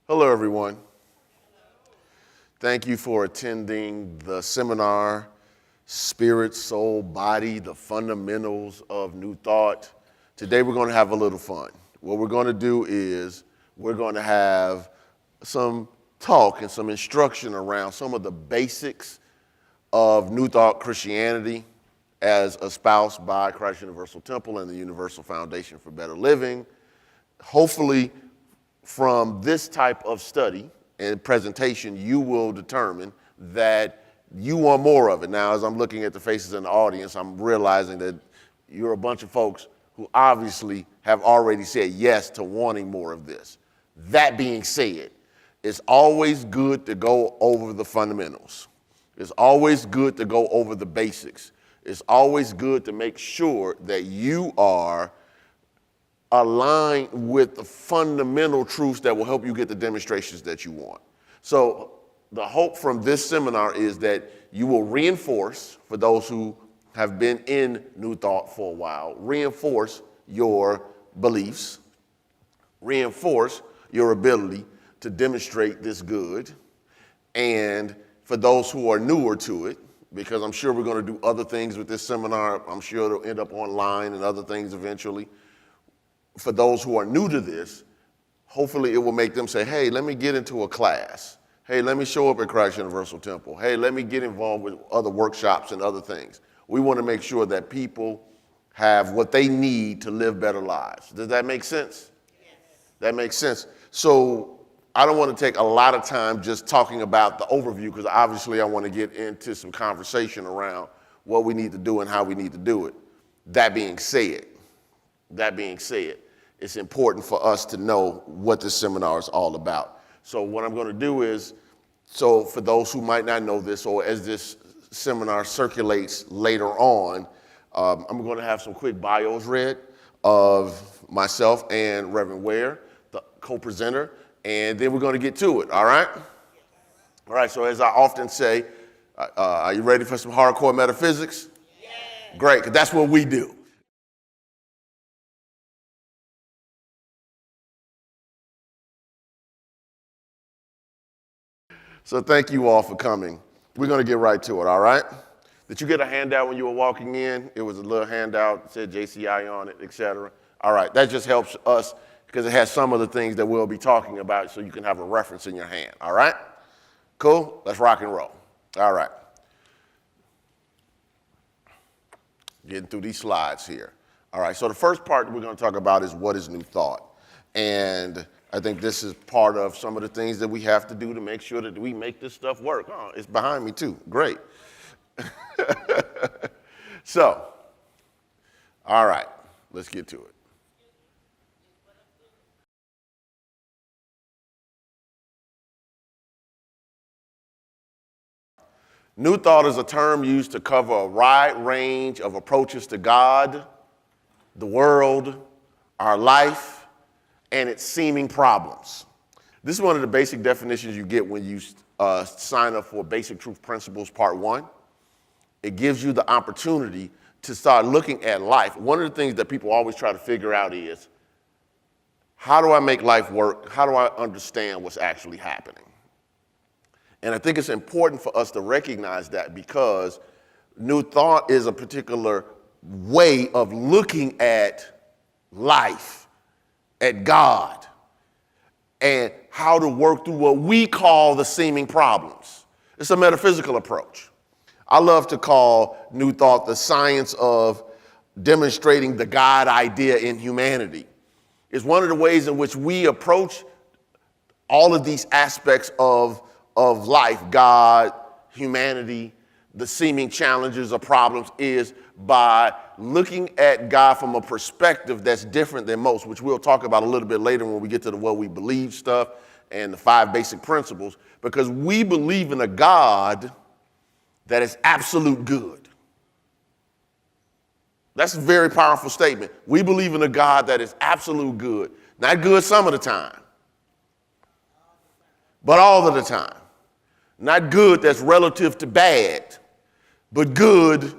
Hello, everyone. Thank you for attending the seminar, Spirit, Soul, Body, the Fundamentals of New Thought. Today we're going to have a little fun. What we're going to do is we're going to have some talk and some instruction around some of the basics of New Thought Christianity as espoused by Christ Universal Temple and the Universal Foundation for Better Living. Hopefully, from this type of study and presentation, you will determine that you want more of it. Now, as I'm looking at the faces in the audience, I'm realizing that you're a bunch of folks who obviously have already said yes to wanting more of this. That being said, it's always good to go over the fundamentals. It's always good to go over the basics. It's always good to make sure that you are aligned with the fundamental truths that will help you get the demonstrations that you want. So the hope from this seminar is that you will reinforce, for those who have been in New Thought for a while, reinforce your beliefs, reinforce your ability to demonstrate this good. And for those who are newer to it, because I'm sure we're going to do other things with this seminar, I'm sure it'll end up online and other things eventually. For those who are new to this, hopefully it will make them say, hey, let me get into a class. Hey, let me show up at Christ Universal Temple. Hey, let me get involved with other workshops and other things. We want to make sure that people have what they need to live better lives. Does that make sense? Yes. That makes sense. So I don't want to take a lot of time just talking about the overview, because obviously I want to get into some conversation around what we need to do and how we need to do it. That being said, it's important for us to know what this seminar is all about. So what I'm going to do is, so for those who might not know this, or as this seminar circulates later on, I'm going to have some quick bios read of myself and Reverend Ware, the co-presenter, and then we're going to get to it, all right? All right, so as I often say, are you ready for some hardcore metaphysics? Yeah. Great, because that's what we do. So thank you all for coming. We're going to get right to it, all right? Did you get a handout when you were walking in? It was a little handout that said JCI on it, et cetera. All right, that just helps us because it has some of the things that we'll be talking about so you can have a reference in your hand, all right? Cool? Let's rock and roll. All right. Getting through these slides here. All right, so the first part we're going to talk about is what is New Thought. And I think this is part of some of the things that we have to do to make sure that we make this stuff work. Oh, it's behind me too. Great. So, all right, let's get to it. New Thought is a term used to cover a wide range of approaches to God, the world, our life, and its seeming problems. This is one of the basic definitions you get when you sign up for Basic Truth Principles Part 1. It gives you the opportunity to start looking at life. One of the things that people always try to figure out is, how do I make life work? How do I understand what's actually happening? And I think it's important for us to recognize that, because New Thought is a particular way of looking at life, at God, and how to work through what we call the seeming problems. It's a metaphysical approach. I love to call New Thought the science of demonstrating the God idea in humanity. It's one of the ways in which we approach all of these aspects of life, God, humanity, the seeming challenges or problems, is by looking at God from a perspective that's different than most, which we'll talk about a little bit later when we get to the what we believe stuff and the 5 basic principles, because we believe in a God that is absolute good. That's a very powerful statement. We believe in a God that is absolute good. Not good some of the time, but all of the time. Not good that's relative to bad, but good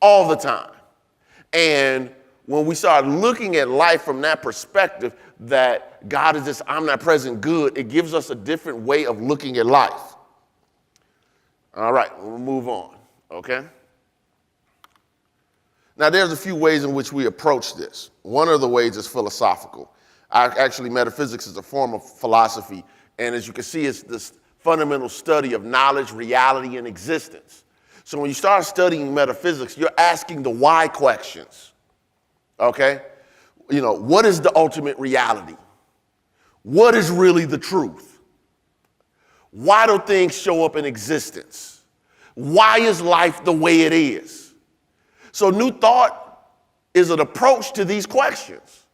all the time. And when we start looking at life from that perspective, that God is this omnipresent good, it gives us a different way of looking at life. All right, we'll move on, okay? Now, there's a few ways in which we approach this. One of the ways is philosophical. Actually, metaphysics is a form of philosophy, and as you can see, it's this fundamental study of knowledge, reality, and existence. So when you start studying metaphysics, you're asking the why questions, okay? You know, what is the ultimate reality? What is really the truth? Why do things show up in existence? Why is life the way it is? So New Thought is an approach to these questions.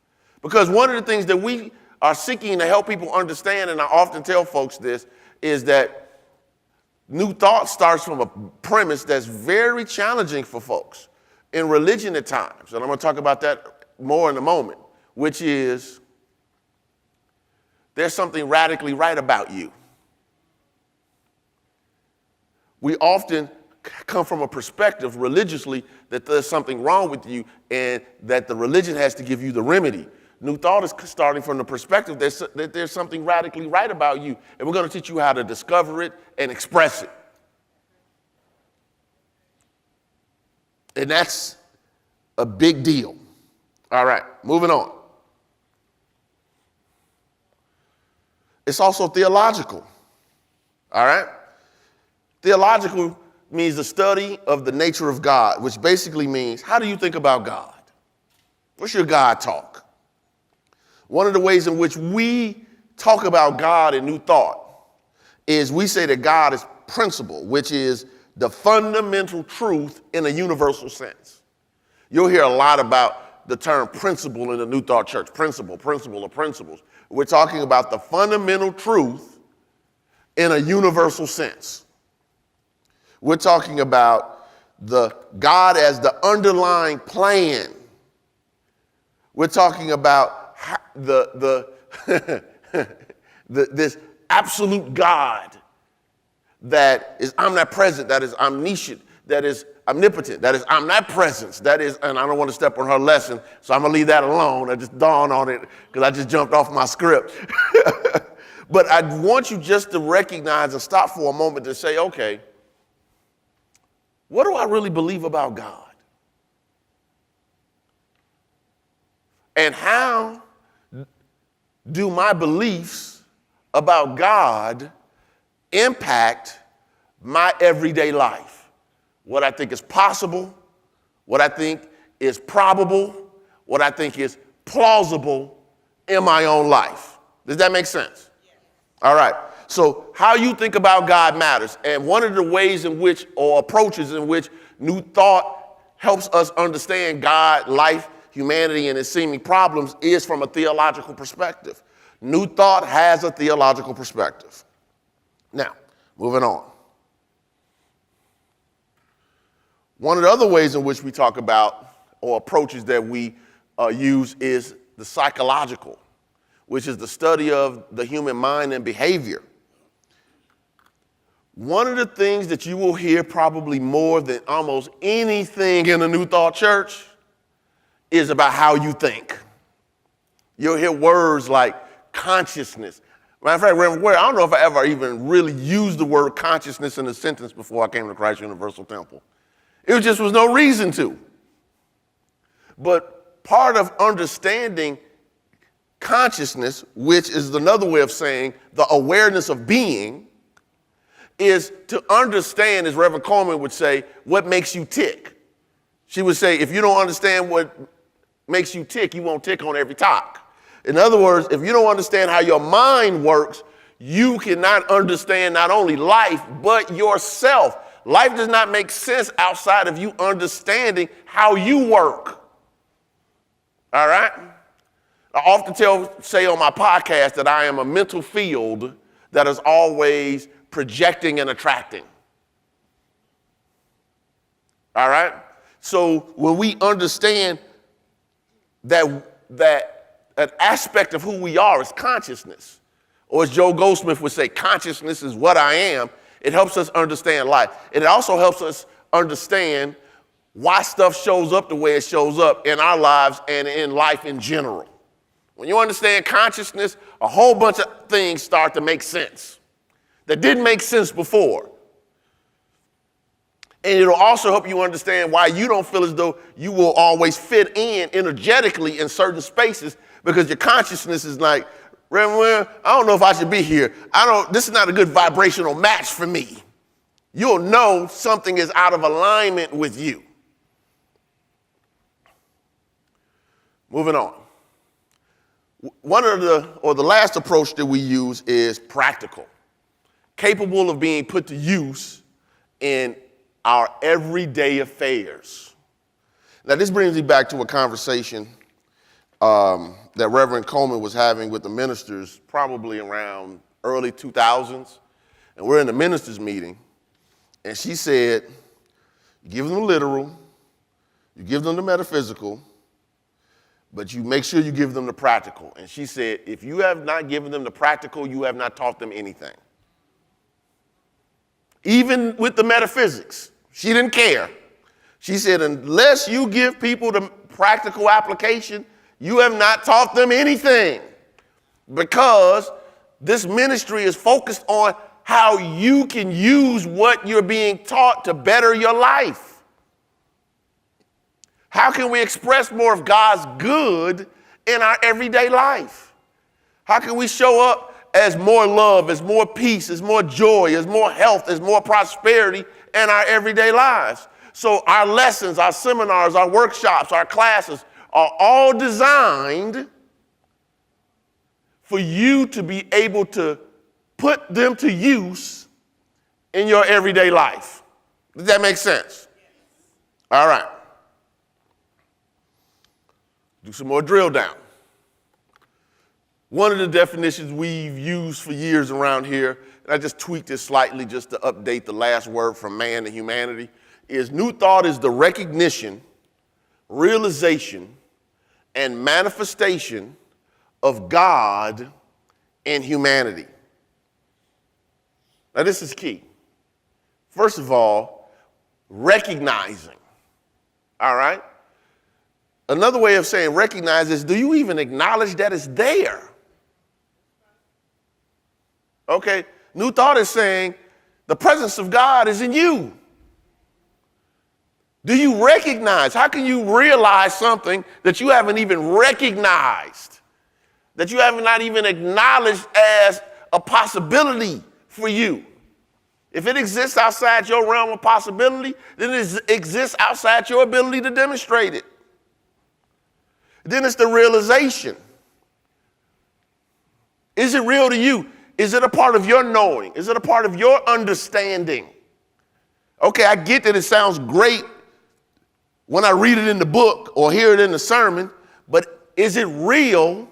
Because one of the things that we are seeking to help people understand, and I often tell folks this, is that New Thought starts from a premise that's very challenging for folks in religion at times. And I'm going to talk about that more in a moment, which is there's something radically right about you. We often come from a perspective religiously that there's something wrong with you and that the religion has to give you the remedy. New Thought is starting from the perspective that there's something radically right about you, and we're going to teach you how to discover it and express it. And that's a big deal. All right, moving on. It's also theological. All right? Theological means the study of the nature of God, which basically means, how do you think about God? What's your God talk? One of the ways in which we talk about God in New Thought is we say that God is principle, which is the fundamental truth in a universal sense. You'll hear a lot about the term principle in the New Thought church, principle or principles. We're talking about the fundamental truth in a universal sense. We're talking about the God as the underlying plan. We're talking about this absolute God that is omnipresent, that is omniscient, that is omnipotent, that is omnipresence, that is, and I don't want to step on her lesson, so I'm going to leave that alone. I just dawned on it because I just jumped off my script. But I want you just to recognize and stop for a moment to say, okay, what do I really believe about God? And how do my beliefs about God impact my everyday life? What I think is possible, what I think is probable, what I think is plausible in my own life. Does that make sense? Yes. All right. So how you think about God matters. And one of the ways in which, or approaches in which, New Thought helps us understand God, life, humanity, and its seeming problems is from a theological perspective. New Thought has a theological perspective. Now, moving on. One of the other ways in which we talk about, or approaches that we use, is the psychological, which is the study of the human mind and behavior. One of the things that you will hear probably more than almost anything in the New Thought church is about how you think. You'll hear words like consciousness. Matter of fact, Reverend Ware, I don't know if I ever even really used the word consciousness in a sentence before I came to Christ Universal Temple. It just was no reason to. But part of understanding consciousness, which is another way of saying the awareness of being, is to understand, as Reverend Coleman would say, what makes you tick. She would say, if you don't understand what makes you tick, you won't tick on every talk. In other words, if you don't understand how your mind works, you cannot understand not only life, but yourself. Life does not make sense outside of you understanding how you work. All right? I often say on my podcast that I am a mental field that is always projecting and attracting. All right? So when we understand that an aspect of who we are is consciousness, or as Joe Goldsmith would say, consciousness is what I am, it helps us understand life. And it also helps us understand why stuff shows up the way it shows up in our lives and in life in general. When you understand consciousness, a whole bunch of things start to make sense that didn't make sense before. And it'll also help you understand why you don't feel as though you will always fit in energetically in certain spaces, because your consciousness is like, Reverend, I don't know if I should be here. This is not a good vibrational match for me. You'll know something is out of alignment with you. Moving on. The last approach that we use is practical, capable of being put to use in our everyday affairs. Now, this brings me back to a conversation that Reverend Coleman was having with the ministers probably around early 2000s. And we're in the ministers meeting, and she said, you give them the literal, you give them the metaphysical, but you make sure you give them the practical. And she said, if you have not given them the practical, you have not taught them anything. Even with the metaphysics, she didn't care. She said, unless you give people the practical application, you have not taught them anything, because this ministry is focused on how you can use what you're being taught to better your life. How can we express more of God's good in our everyday life? How can we show up as more love, as more peace, as more joy, as more health, as more prosperity in our everyday lives? So our lessons, our seminars, our workshops, our classes are all designed for you to be able to put them to use in your everyday life. Does that make sense? All right. Do some more drill down. One of the definitions we've used for years around here, and I just tweaked it slightly just to update the last word from man to humanity, is new thought is the recognition, realization, and manifestation of God in humanity. Now, this is key. First of all, recognizing, all right? Another way of saying recognize is, do you even acknowledge that it's there? Okay, new thought is saying the presence of God is in you. Do you recognize? How can you realize something that you haven't even recognized, that you have not even acknowledged as a possibility for you? If it exists outside your realm of possibility, then it exists outside your ability to demonstrate it. Then it's the realization. Is it real to you? Is it a part of your knowing? Is it a part of your understanding? Okay, I get that it sounds great when I read it in the book or hear it in the sermon, but is it real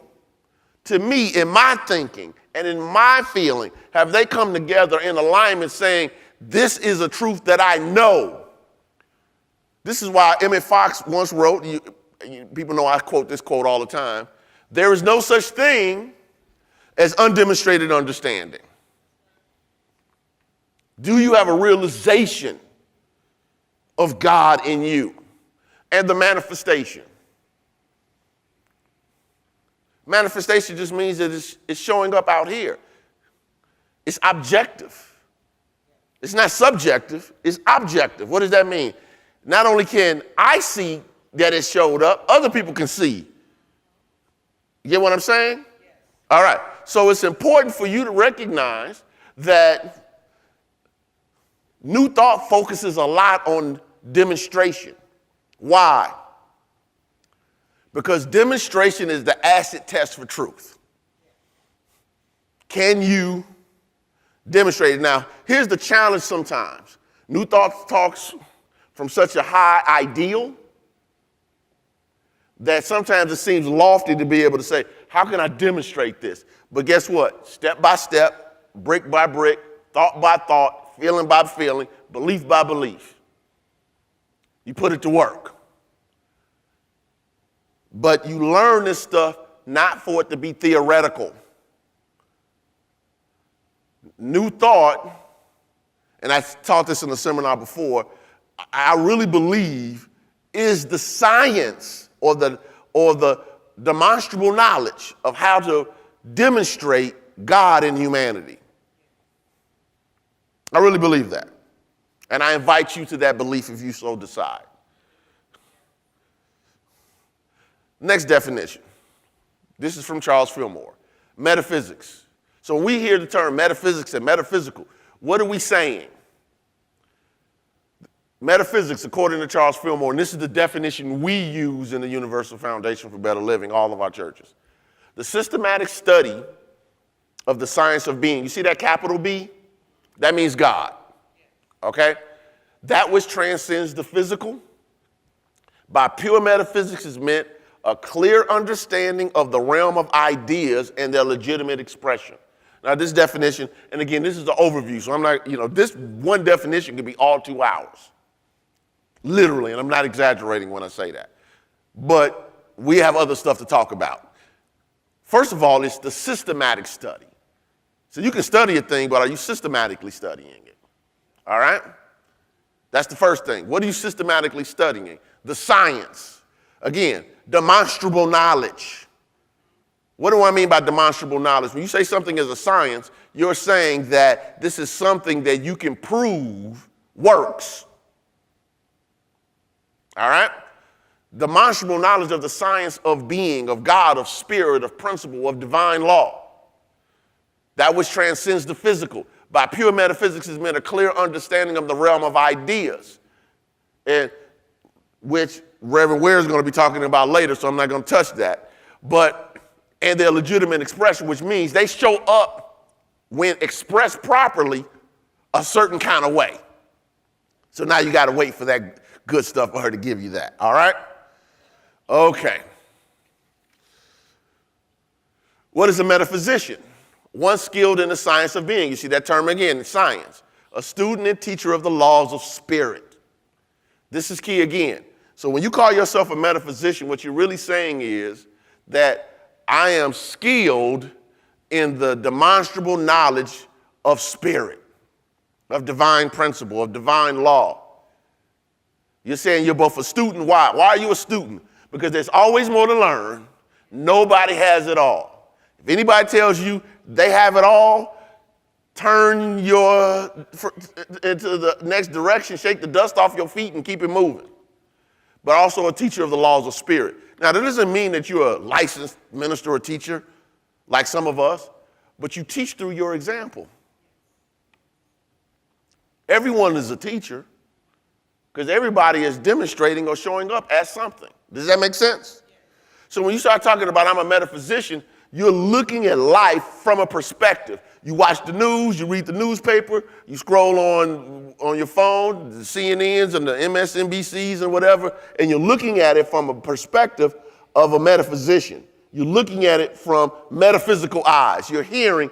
to me in my thinking and in my feeling? Have they come together in alignment saying, this is a truth that I know? This is why Emmett Fox once wrote, people know I quote this quote all the time, there is no such thing as undemonstrated understanding. Do you have a realization of God in you? And the manifestation. Manifestation just means that it's showing up out here. It's objective. It's not subjective, it's objective. What does that mean? Not only can I see that it showed up, other people can see. You get what I'm saying? Yes. All right. So it's important for you to recognize that new thought focuses a lot on demonstration. Why? Because demonstration is the acid test for truth. Can you demonstrate it? Now, here's the challenge sometimes. New thought talks from such a high ideal that sometimes it seems lofty to be able to say, how can I demonstrate this? But guess what? Step by step, brick by brick, thought by thought, feeling by feeling, belief by belief. You put it to work. But you learn this stuff not for it to be theoretical. New thought, and I taught this in a seminar before, I really believe is the science or the demonstrable knowledge of how to demonstrate God in humanity. I really believe that. And I invite you to that belief if you so decide. Next definition. This is from Charles Fillmore. Metaphysics. So when we hear the term metaphysics and metaphysical, what are we saying? Metaphysics, according to Charles Fillmore, and this is the definition we use in the Universal Foundation for Better Living, all of our churches. The systematic study of the science of being. You see that capital B? That means God. Okay? That which transcends the physical. By pure metaphysics is meant a clear understanding of the realm of ideas and their legitimate expression. Now this definition, and again, this is the overview, so I'm not, this one definition could be all 2 hours. Literally, and I'm not exaggerating when I say that. But we have other stuff to talk about. First of all, it's the systematic study. So you can study a thing, but are you systematically studying it? All right? That's the first thing. What are you systematically studying? The science. Again, demonstrable knowledge. What do I mean by demonstrable knowledge? When you say something is a science, you're saying that this is something that you can prove works. All right? Demonstrable knowledge of the science of being, of God, of spirit, of principle, of divine law. That which transcends the physical. By pure metaphysics is meant a clear understanding of the realm of ideas, and which Reverend Ware is going to be talking about later, so I'm not going to touch that. And their legitimate expression, which means they show up when expressed properly a certain kind of way. So now you got to wait for that good stuff for her to give you that, all right? Okay. What is a metaphysician? One skilled in the science of being. You see that term again, science. A student and teacher of the laws of spirit. This is key again. So when you call yourself a metaphysician, what you're really saying is that I am skilled in the demonstrable knowledge of spirit, of divine principle, of divine law. You're saying you're both a student. Why? Why are you a student? Because there's always more to learn. Nobody has it all. If anybody tells you they have it all, turn into the next direction, shake the dust off your feet and keep it moving. But also a teacher of the laws of spirit. Now, that doesn't mean that you're a licensed minister or teacher like some of us, but you teach through your example. Everyone is a teacher because everybody is demonstrating or showing up as something. Does that make sense? So when you start talking about I'm a metaphysician, you're looking at life from a perspective. You watch the news, you read the newspaper, you scroll on your phone, the CNNs and the MSNBCs and whatever, and you're looking at it from a perspective of a metaphysician. You're looking at it from metaphysical eyes. You're hearing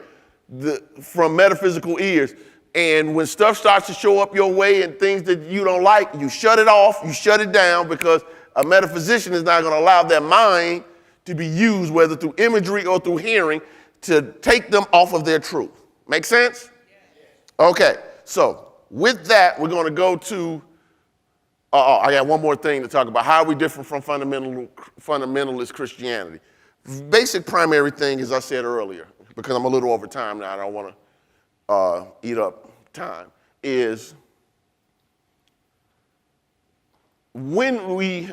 from metaphysical ears. And when stuff starts to show up your way and things that you don't like, you shut it off, you shut it down, because a metaphysician is not going to allow their mind to be used, whether through imagery or through hearing, to take them off of their truth. Make sense? Okay, so with that, we're going to go to, I got one more thing to talk about. How are we different from fundamentalist Christianity? Basic primary thing, as I said earlier, because I'm a little over time now, I don't want to eat up time, is when we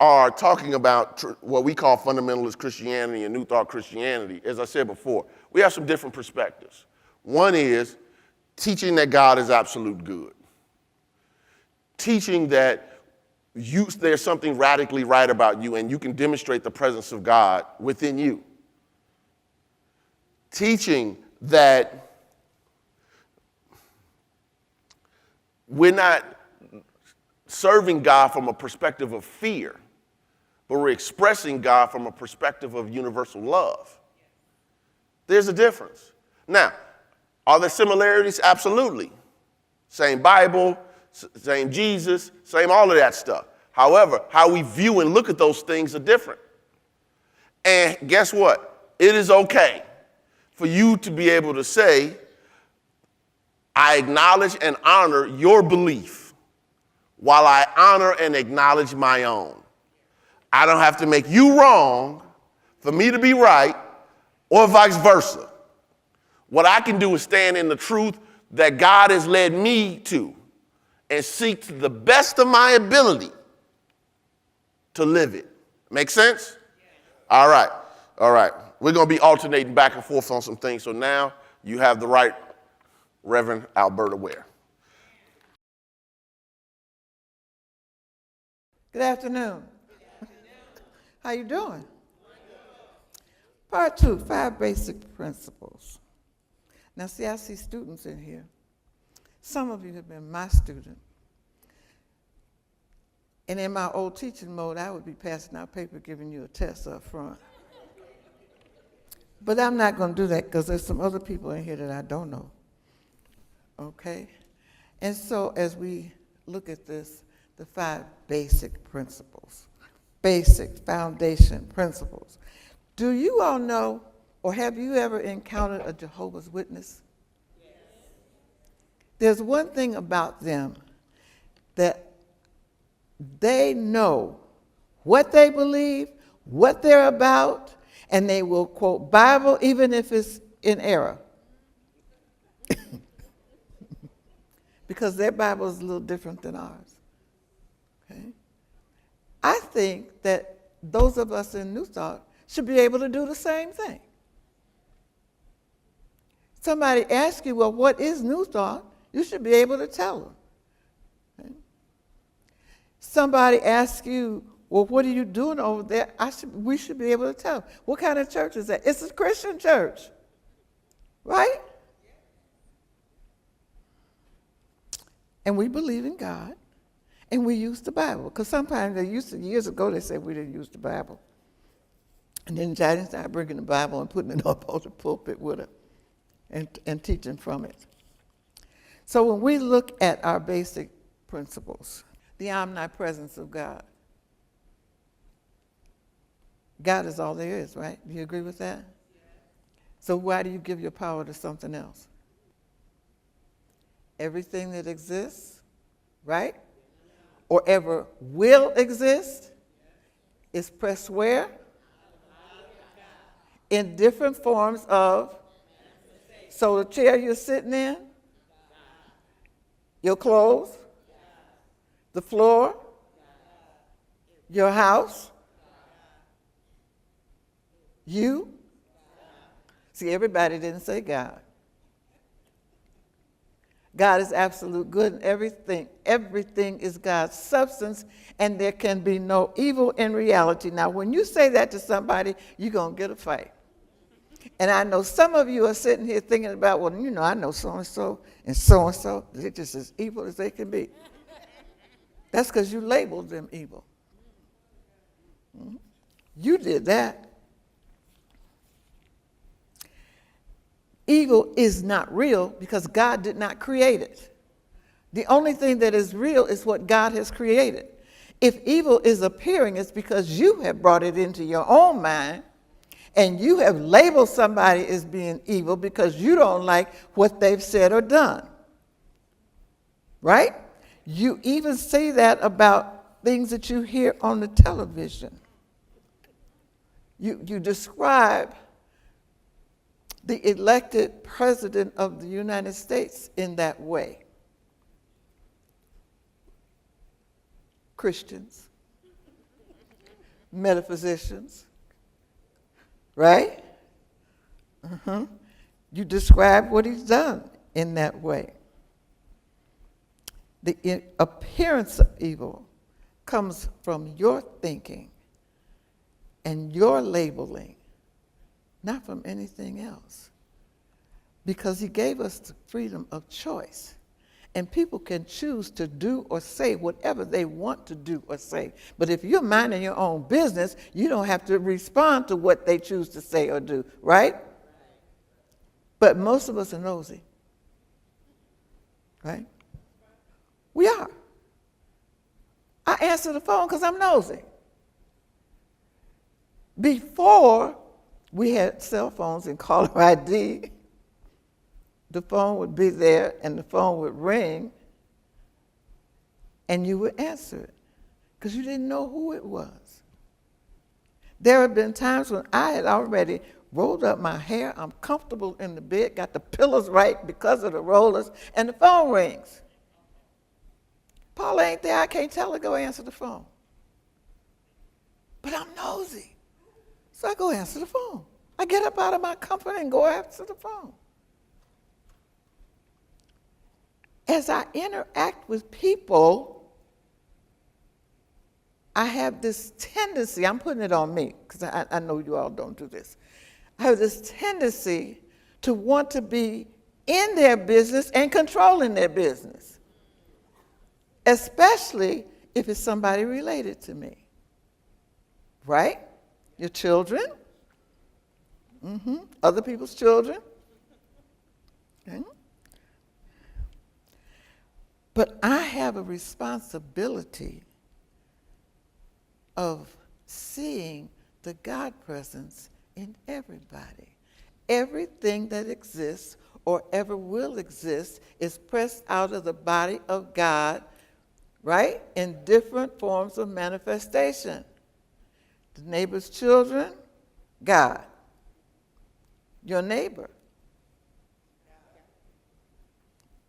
are talking about what we call fundamentalist Christianity and New Thought Christianity, as I said before, we have some different perspectives. One is teaching that God is absolute good. Teaching that there's something radically right about you and you can demonstrate the presence of God within you. Teaching that we're not serving God from a perspective of fear, but we're expressing God from a perspective of universal love. There's a difference. Now, are there similarities? Absolutely. Same Bible, same Jesus, same all of that stuff. However, how we view and look at those things are different. And guess what? It is okay for you to be able to say, I acknowledge and honor your belief, while I honor and acknowledge my own. I don't have to make you wrong for me to be right, or vice versa. What I can do is stand in the truth that God has led me to and seek to the best of my ability to live it. Make sense? All right. We're going to be alternating back and forth on some things. So now you have the right Reverend Alberta Ware. Good afternoon. How you doing? Part 2, 5 basic principles. Now see, I see students in here. Some of you have been my student. And in my old teaching mode, I would be passing out paper, giving you a test up front. But I'm not going to do that because there's some other people in here that I don't know. Okay? And so as we look at this, the 5 basic principles, basic foundation principles. Do you all know, or have you ever encountered a Jehovah's Witness? Yes. There's one thing about them that they know what they believe, what they're about, and they will quote Bible even if it's in error. Because their Bible is a little different than ours. Okay? I think that those of us in New Thought should be able to do the same thing. Somebody asks you, well, what is New Thought? You should be able to tell them. Okay? Somebody asks you, well, what are you doing over there? We should be able to tell them. What kind of church is that? It's a Christian church, right? And we believe in God, and we use the Bible. Because sometimes years ago, they said we didn't use the Bible. And then Johnny started bringing the Bible and putting it up on the pulpit with her and teaching from it. So when we look at our basic principles, the omnipresence of God. God is all there is, right? Do you agree with that? So why do you give your power to something else? Everything that exists, right? Or ever will exist is pressed where? In different forms of. So the chair you're sitting in, your clothes, the floor, your house, you. See, everybody didn't say God. God is absolute good and everything is God's substance, and there can be no evil in reality. Now, when you say that to somebody, you're going to get a fight. And I know some of you are sitting here thinking about, well, you know, I know so-and-so and so-and-so. They're just as evil as they can be. That's because you labeled them evil. Mm-hmm. You did that. Evil is not real because God did not create it. The only thing that is real is what God has created. If evil is appearing, it's because you have brought it into your own mind and you have labeled somebody as being evil because you don't like what they've said or done. Right? You even say that about things that you hear on the television. You describe the elected president of the United States in that way. Christians, metaphysicians, right? Uh-huh. You describe what he's done in that way. The appearance of evil comes from your thinking and your labeling, not from anything else. Because he gave us the freedom of choice. And people can choose to do or say whatever they want to do or say. But if you're minding your own business, you don't have to respond to what they choose to say or do, right? But most of us are nosy, right? We are. I answer the phone because I'm nosy. Before we had cell phones and caller ID, the phone would be there and the phone would ring and you would answer it because you didn't know who it was. There have been times when I had already rolled up my hair, I'm comfortable in the bed, got the pillows right because of the rollers, and the phone rings. Paula ain't there, I can't tell her to go answer the phone. But I'm nosy, so I go answer the phone. I get up out of my comfort and go answer the phone. As I interact with people, I have this tendency, I'm putting it on me, because I know you all don't do this. I have this tendency to want to be in their business and controlling their business, especially if it's somebody related to me. Right? Your children, other people's children. Okay? But I have a responsibility of seeing the God presence in everybody. Everything that exists or ever will exist is pressed out of the body of God, right? In different forms of manifestation. The neighbor's children, God. Your neighbor.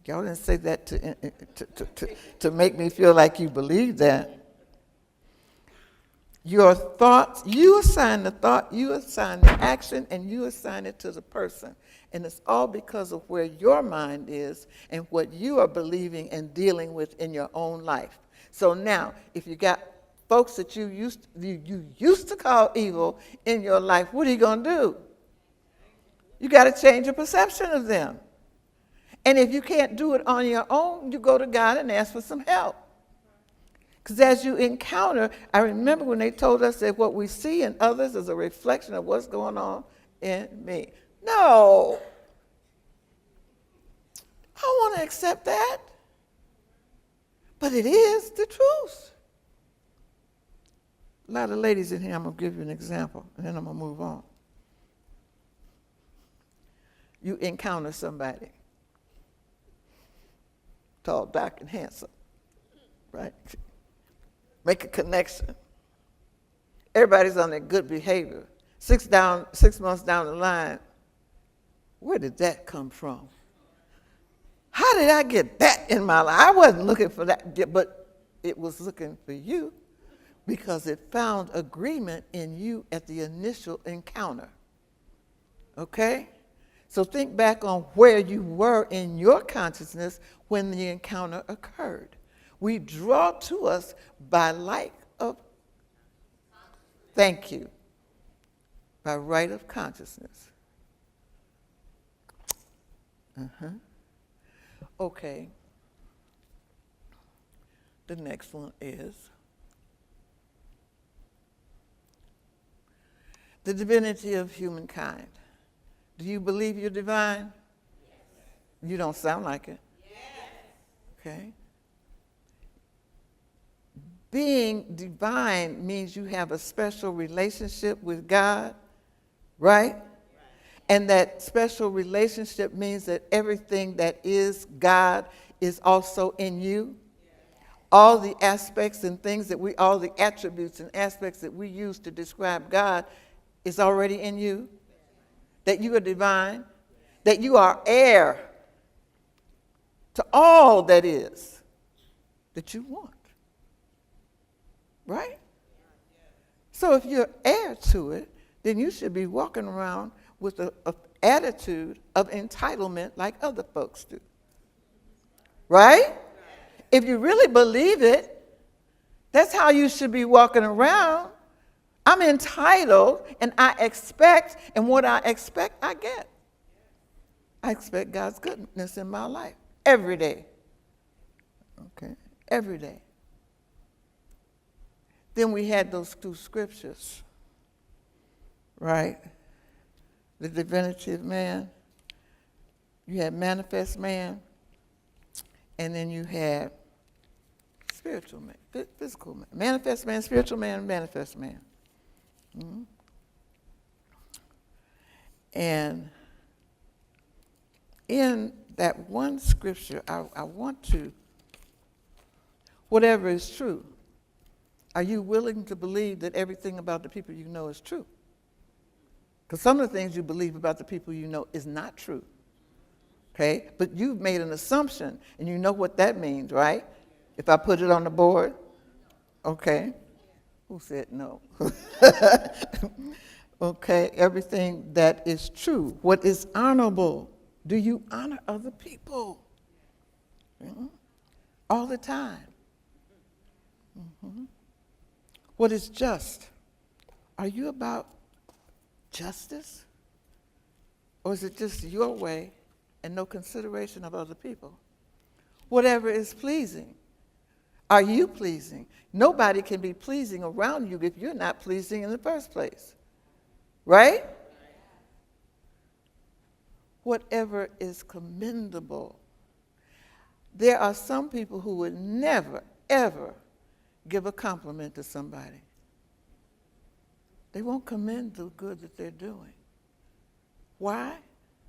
Y'all didn't say that to make me feel like you believe that. Your thoughts, you assign the thought, you assign the action, and you assign it to the person. And it's all because of where your mind is and what you are believing and dealing with in your own life. So now, if you got folks that you used to call evil in your life, what are you going to do? You got to change your perception of them. And if you can't do it on your own, you go to God and ask for some help. Because as you encounter, I remember when they told us that what we see in others is a reflection of what's going on in me. No. I don't want to accept that. But it is the truth. A lot of ladies in here, I'm going to give you an example, and then I'm going to move on. You encounter somebody, tall, dark, and handsome, right? Make a connection. Everybody's on their good behavior. 6 months down the line, where did that come from? How did I get that in my life? I wasn't looking for that, but it was looking for you because it found agreement in you at the initial encounter. Okay? So think back on where you were in your consciousness when the encounter occurred. We draw to us by like of, thank you, by right of consciousness. Okay. The next one is the divinity of humankind. Do you believe you're divine? Yes. You don't sound like it. Yes. Okay. Being divine means you have a special relationship with God, right? And that special relationship means that everything that is God is also in you. All the aspects and things that all the attributes and aspects that we use to describe God is already in you. That you are divine, that you are heir to all that is that you want. Right? So if you're heir to it, then you should be walking around with an attitude of entitlement like other folks do. Right? If you really believe it, that's how you should be walking around. I'm entitled, and I expect, and what I expect, I get. I expect God's goodness in my life every day. Okay? Every day. Then we had those 2 scriptures, right? The divinity of man. You had manifest man, and then you had spiritual man, physical man. Manifest man, spiritual man, manifest man. Mm-hmm. And in that one scripture, I want to Whatever is true, are you willing to believe that everything about the people you know is true? Because some of the things you believe about the people you know is not true. Okay? But you've made an assumption, and you know what that means, right? If I put it on the board, okay. Who said no? Okay, everything that is true. What is honorable? Do you honor other people? All the time. What is just? Are you about justice? Or is it just your way and no consideration of other people? Whatever is pleasing. Are you pleasing? Nobody can be pleasing around you if you're not pleasing in the first place. Right? Whatever is commendable. There are some people who would never, ever give a compliment to somebody. They won't commend the good that they're doing. Why?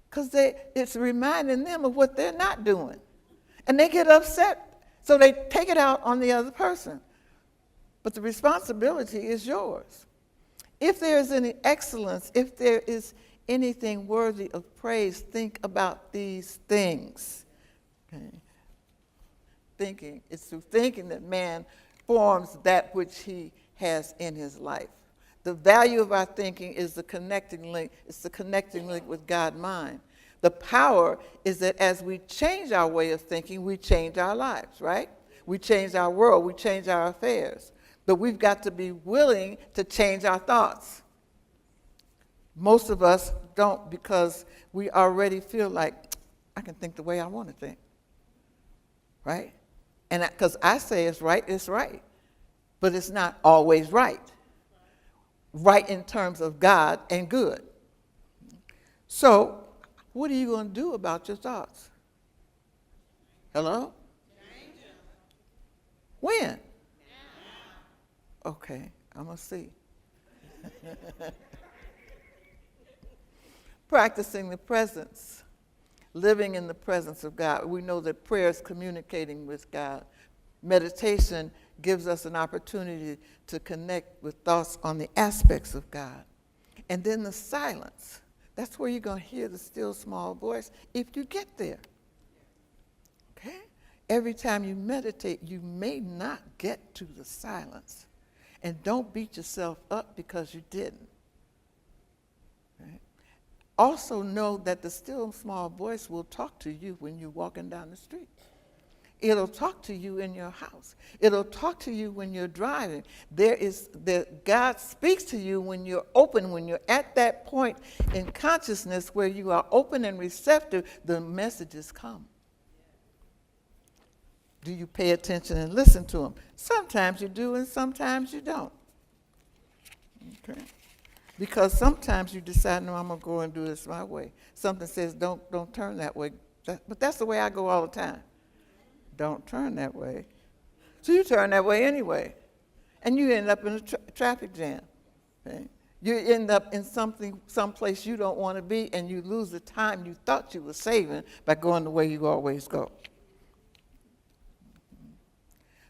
Because it's reminding them of what they're not doing. And they get upset, so they take it out on the other person. But the responsibility is yours. If there is any excellence, if there is anything worthy of praise, think about these things. Okay. Thinking, it's through thinking that man forms that which he has in his life. The value of our thinking is the connecting link. It's the connecting link with God's mind. The power is that as we change our way of thinking, we change our lives, right? We change our world, we change our affairs. But we've got to be willing to change our thoughts. Most of us don't, because we already feel like, I can think the way I want to think, right? And because I say it's right. But it's not always right. Right in terms of God and good. So, what are you going to do about your thoughts? Hello? When? Okay, I'm going to see. Practicing the presence, living in the presence of God. We know that prayer is communicating with God. Meditation gives us an opportunity to connect with thoughts on the aspects of God. And then the silence. That's where you're going to hear the still small voice if you get there. Okay? Every time you meditate, you may not get to the silence. And don't beat yourself up because you didn't. Right? Also know that the still small voice will talk to you when you're walking down the street. It'll talk to you in your house. It'll talk to you when you're driving. God speaks to you when you're open, when you're at that point in consciousness where you are open and receptive, the messages come. Do you pay attention and listen to them? Sometimes you do and sometimes you don't. Okay? Because sometimes you decide, no, I'm going to go and do this my way. Something says, don't turn that way. But that's the way I go all the time. Don't turn that way. So you turn that way anyway. And you end up in a traffic jam. Okay? You end up in someplace you don't want to be, and you lose the time you thought you were saving by going the way you always go.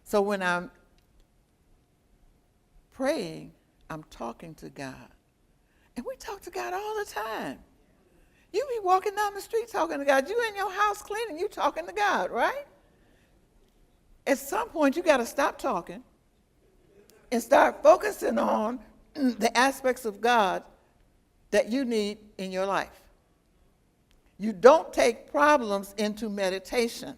So when I'm praying, I'm talking to God. And we talk to God all the time. You be walking down the street talking to God. You in your house cleaning, you talking to God, right? At some point, you got to stop talking and start focusing on the aspects of God that you need in your life. You don't take problems into meditation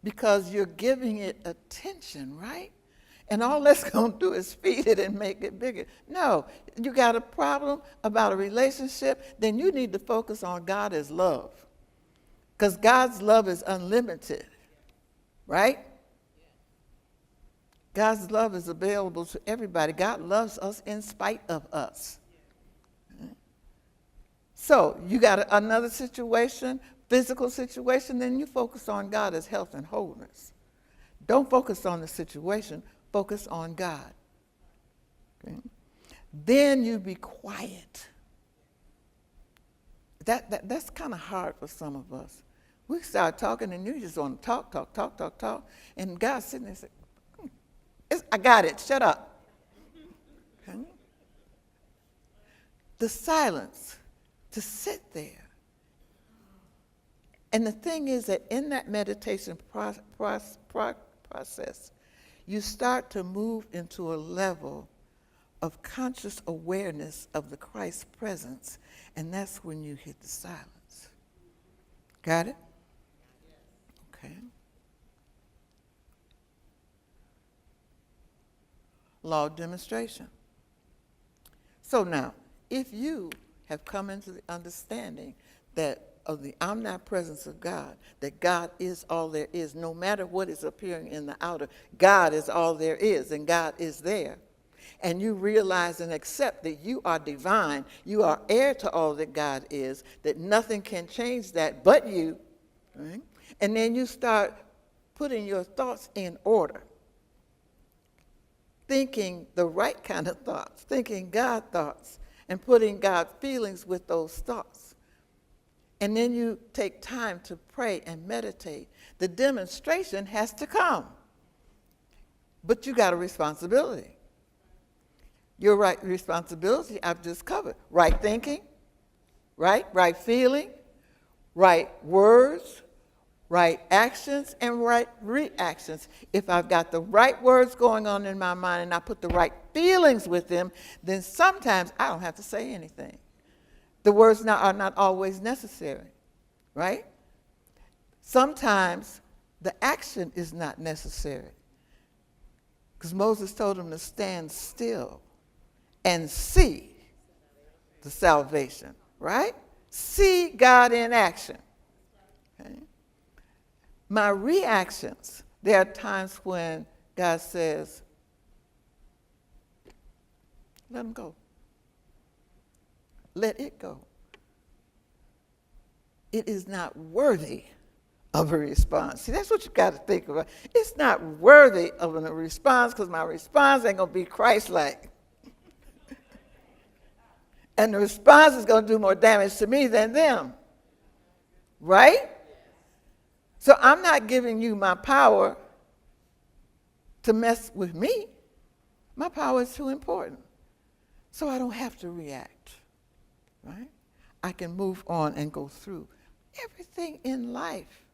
because you're giving it attention, right? And all that's going to do is feed it and make it bigger. No, you got a problem about a relationship, then you need to focus on God as love. Because God's love is unlimited, right? God's love is available to everybody. God loves us in spite of us. So you got another situation, physical situation, then you focus on God as health and wholeness. Don't focus on the situation, focus on God. Okay? Then you be quiet. That's kind of hard for some of us. We start talking, and you just want to talk. And God's sitting there saying, I got it, shut up. Okay? The silence, to sit there. And the thing is that in that meditation process, you start to move into a level of conscious awareness of the Christ presence, and that's when you hit the silence. Got it? Okay. Law of demonstration. So now, if you have come into the understanding that of the omnipresence of God, that God is all there is, no matter what is appearing in the outer, God is all there is, and God is there. And you realize and accept that you are divine, you are heir to all that God is, that nothing can change that but you, right? And then you start putting your thoughts in order, thinking the right kind of thoughts, thinking God thoughts, and putting God feelings with those thoughts. And then you take time to pray and meditate. The demonstration has to come. But you got a responsibility. Your right responsibility I've just covered. Right thinking, right feeling, right words, right actions, and right reactions. If I've got the right words going on in my mind and I put the right feelings with them, then sometimes I don't have to say anything. The words are not always necessary, right? Sometimes the action is not necessary. Because Moses told him to stand still and see the salvation, right? See God in action. Okay? My reactions, there are times when God says, let him go. Let it go. It is not worthy of a response. See, that's what you got to think about. It's not worthy of a response because my response ain't going to be Christ-like. And the response is going to do more damage to me than them. Right? So I'm not giving you my power to mess with me. My power is too important. So I don't have to react. Right? I can move on and go through everything in life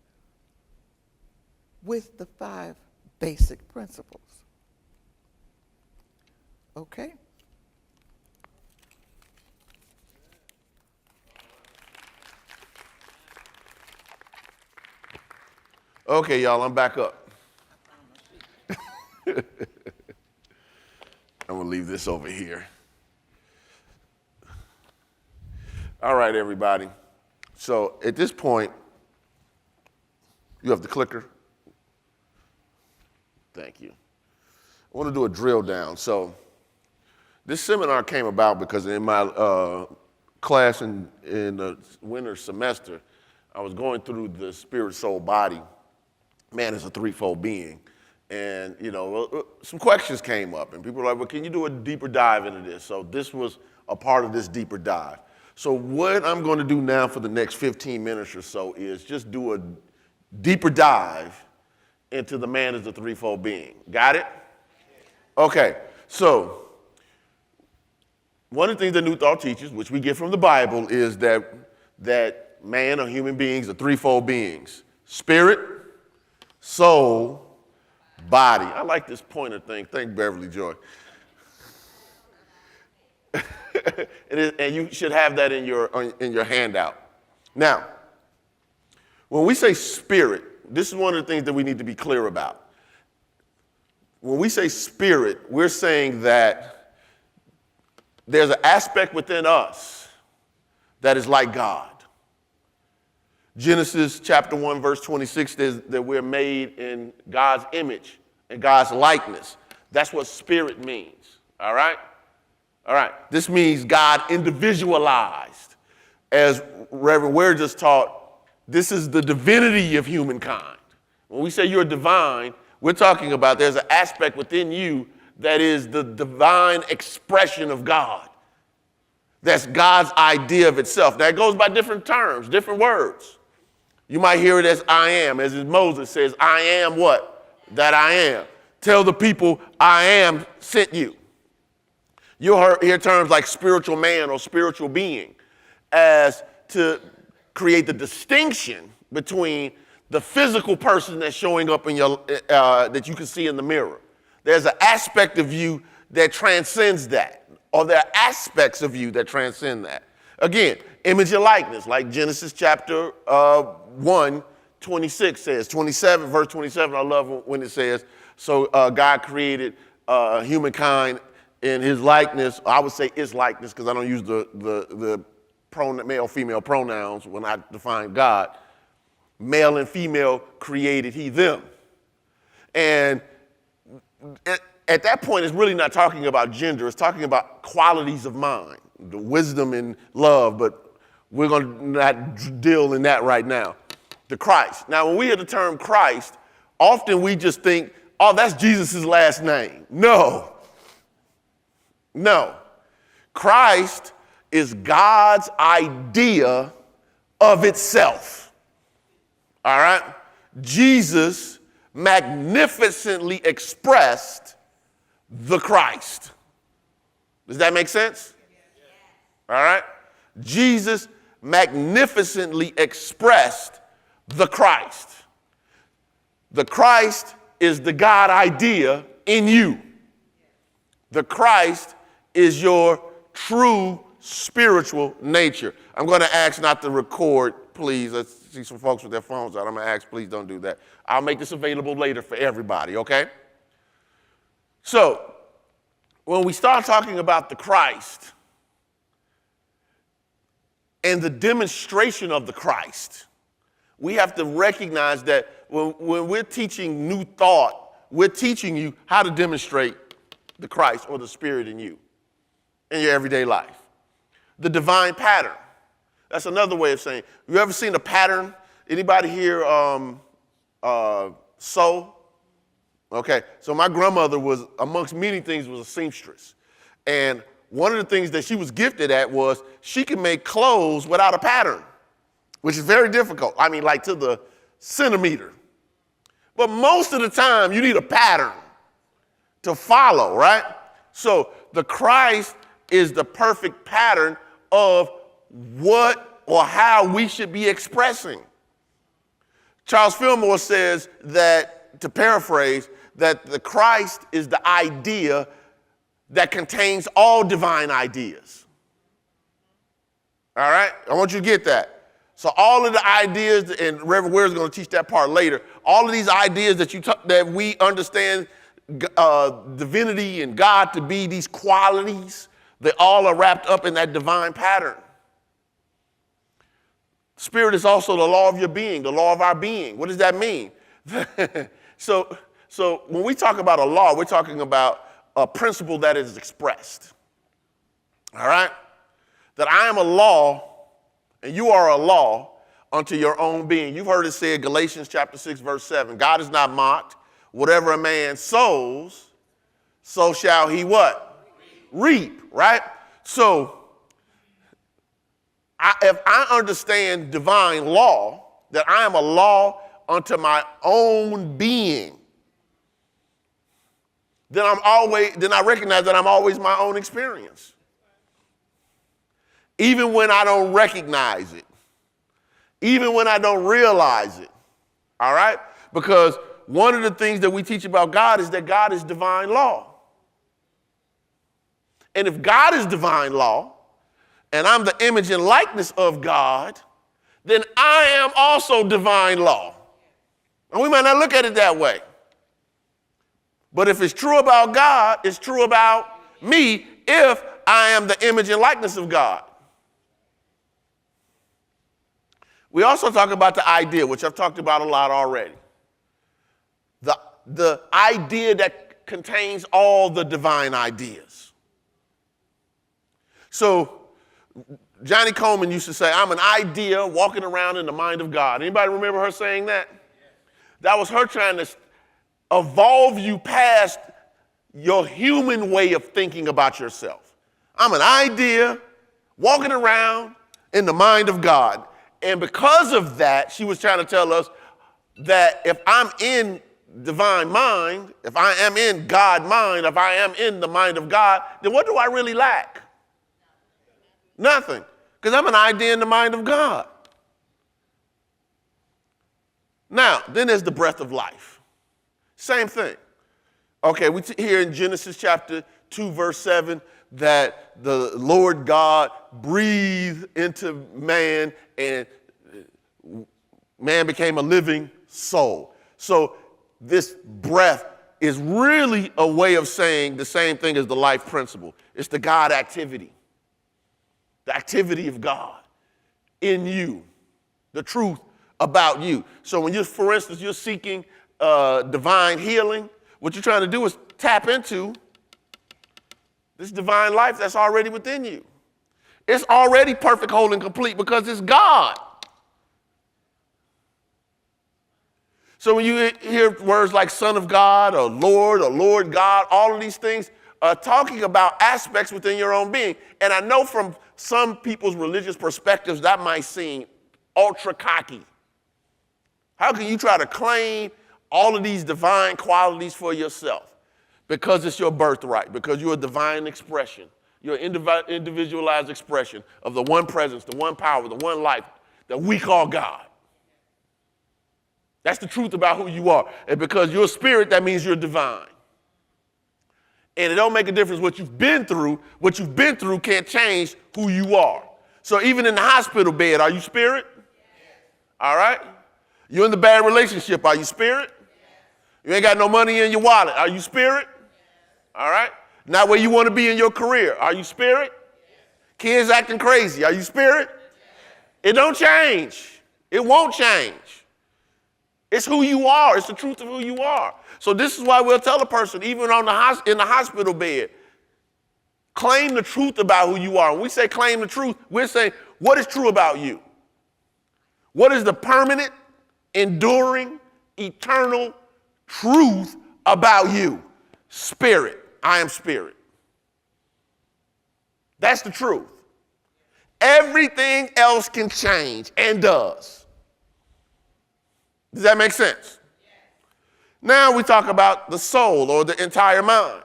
with the 5 basic principles. Okay? Okay, y'all, I'm back up. I'm going to leave this over here. All right, everybody. So at this point, you have the clicker. Thank you. I want to do a drill down. So this seminar came about because in my class in the winter semester, I was going through the spirit, soul, body. Man is a threefold being. And, you know, some questions came up, and people were like, well, can you do a deeper dive into this? So this was a part of this deeper dive. So what I'm going to do now for the next 15 minutes or so is just do a deeper dive into the man as a threefold being. Got it? Okay, so one of the things that New Thought teaches, which we get from the Bible, is that man or human beings are threefold beings. Spirit, soul, body. I like this pointer thing. Thank Beverly Joy. And you should have that in your handout. Now, when we say spirit, this is one of the things that we need to be clear about. When we say spirit, we're saying that there's an aspect within us that is like God. Genesis chapter 1, verse 26 says that we're made in God's image and God's likeness. That's what spirit means, all right? All right, this means God individualized. As Reverend Ware just taught, this is the divinity of humankind. When we say you're divine, we're talking about there's an aspect within you that is the divine expression of God. That's God's idea of itself. Now, it goes by different terms, different words. You might hear it as I am, as Moses says, I am what? That I am. Tell the people I am sent you. You'll hear terms like spiritual man or spiritual being as to create the distinction between the physical person that's showing up in your that you can see in the mirror. There's an aspect of you that transcends that, or there are aspects of you that transcend that. Again, image and likeness, like Genesis chapter 1, 26 says. 27, verse 27, I love when it says, so God created humankind in his likeness. I would say its likeness because I don't use the male, female pronouns when I define God. Male and female created he them. And at that point, it's really not talking about gender. It's talking about qualities of mind, the wisdom and love, but we're going to not deal in that right now. The Christ. Now, when we hear the term Christ, often we just think, oh, that's Jesus' last name. No. Christ is God's idea of itself. All right? Jesus magnificently expressed the Christ. Does that make sense? All right? Jesus magnificently expressed the Christ. The Christ is the God idea in you. The Christ is your true spiritual nature. I'm going to ask not to record, please. I see some folks with their phones out. I'm going to ask, please don't do that. I'll make this available later for everybody, okay? So, when we start talking about the Christ and the demonstration of the Christ, we have to recognize that when we're teaching new thought, we're teaching you how to demonstrate the Christ or the Spirit in you in your everyday life. The divine pattern. That's another way of saying, you ever seen a pattern? Anybody here sew? Okay, so my grandmother was, amongst many things, was a seamstress. And one of the things that she was gifted at was she could make clothes without a pattern, which is very difficult. I mean, like to the centimeter. But most of the time, you need a pattern to follow, right? So the Christ is the perfect pattern of what or how we should be expressing. Charles Fillmore says that, to paraphrase, that the Christ is the idea that contains all divine ideas. All right? I want you to get that. So all of the ideas, and Reverend Ware is going to teach that part later, all of these ideas that we understand divinity and God to be these qualities, they all are wrapped up in that divine pattern. Spirit is also the law of your being, the law of our being. What does that mean? So when we talk about a law, we're talking about a principle that is expressed. All right? That I am a law and you are a law unto your own being. You've heard it said, Galatians chapter 6, verse 7. God is not mocked. Whatever a man sows, so shall he what? Reap, right? So if I understand divine law, that I am a law unto my own being, then I recognize that I'm always my own experience. Even when I don't recognize it, even when I don't realize it, all right? Because one of the things that we teach about God is that God is divine law. And if God is divine law, and I'm the image and likeness of God, then I am also divine law. And we might not look at it that way. But if it's true about God, it's true about me if I am the image and likeness of God. We also talk about the idea, which I've talked about a lot already. The idea that contains all the divine ideas. So Johnny Coleman used to say, I'm an idea walking around in the mind of God. Anybody remember her saying that? That was her trying to evolve you past your human way of thinking about yourself. I'm an idea walking around in the mind of God. And because of that, she was trying to tell us that if I'm in divine mind, if I am in God mind, if I am in the mind of God, then what do I really lack? Nothing. Because I'm an idea in the mind of God. Now, then there's the breath of life. Same thing. Okay, we hear in Genesis chapter 2, verse 7, that the Lord God breathed into man and man became a living soul. So this breath is really a way of saying the same thing as the life principle. It's the God activity. The activity of God in you. The truth about you. So when you're, for instance, you're seeking divine healing, what you're trying to do is tap into this divine life that's already within you. It's already perfect, whole, and complete because it's God. So when you hear words like Son of God or Lord God, all of these things are talking about aspects within your own being. And I know from some people's religious perspectives that might seem ultra cocky. How can you try to claim all of these divine qualities for yourself? Because it's your birthright, because you're a divine expression. You're an individualized expression of the one presence, the one power, the one life that we call God. That's the truth about who you are. And because you're a spirit, that means you're divine. And it don't make a difference what you've been through. What you've been through can't change who you are. So even in the hospital bed, are you spirit? Yes. All right? You're in the bad relationship, are you spirit? Yes. You ain't got no money in your wallet, are you spirit? Yes. All right? Not where you want to be in your career, are you spirit? Yes. Kids acting crazy, are you spirit? Yes. It don't change. It won't change. It's who you are. It's the truth of who you are. So this is why we'll tell a person, even in the hospital bed, claim the truth about who you are. When we say claim the truth, we're saying, what is true about you? What is the permanent, enduring, eternal truth about you? Spirit. I am spirit. That's the truth. Everything else can change and does. Does that make sense? Now we talk about the soul or the entire mind.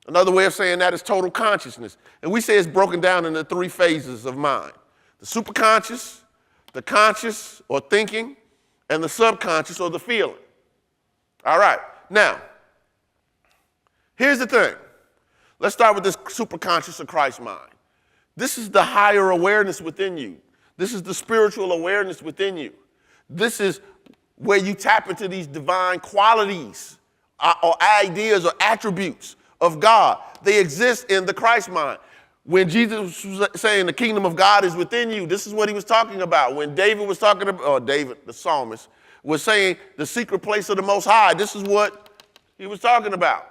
Another way of saying that is total consciousness. And we say it's broken down into 3 phases of mind. The superconscious, the conscious or thinking, and the subconscious or the feeling. All right. Now, here's the thing. Let's start with this superconscious or Christ mind. This is the higher awareness within you. This is the spiritual awareness within you. This is where you tap into these divine qualities or ideas or attributes of God. They exist in the Christ mind. When Jesus was saying the kingdom of God is within you, this is what he was talking about. When David was talking about, or David, the psalmist, was saying the secret place of the Most High, this is what he was talking about.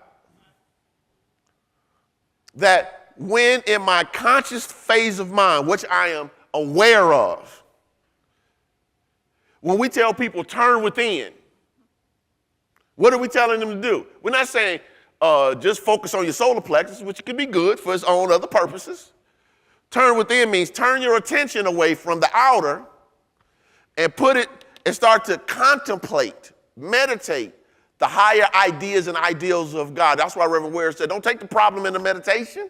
That when in my conscious phase of mind, which I am aware of, when we tell people turn within, what are we telling them to do? We're not saying just focus on your solar plexus, which could be good for its own other purposes. Turn within means turn your attention away from the outer and put it and start to contemplate, meditate the higher ideas and ideals of God. That's why Reverend Ware said, don't take the problem into meditation.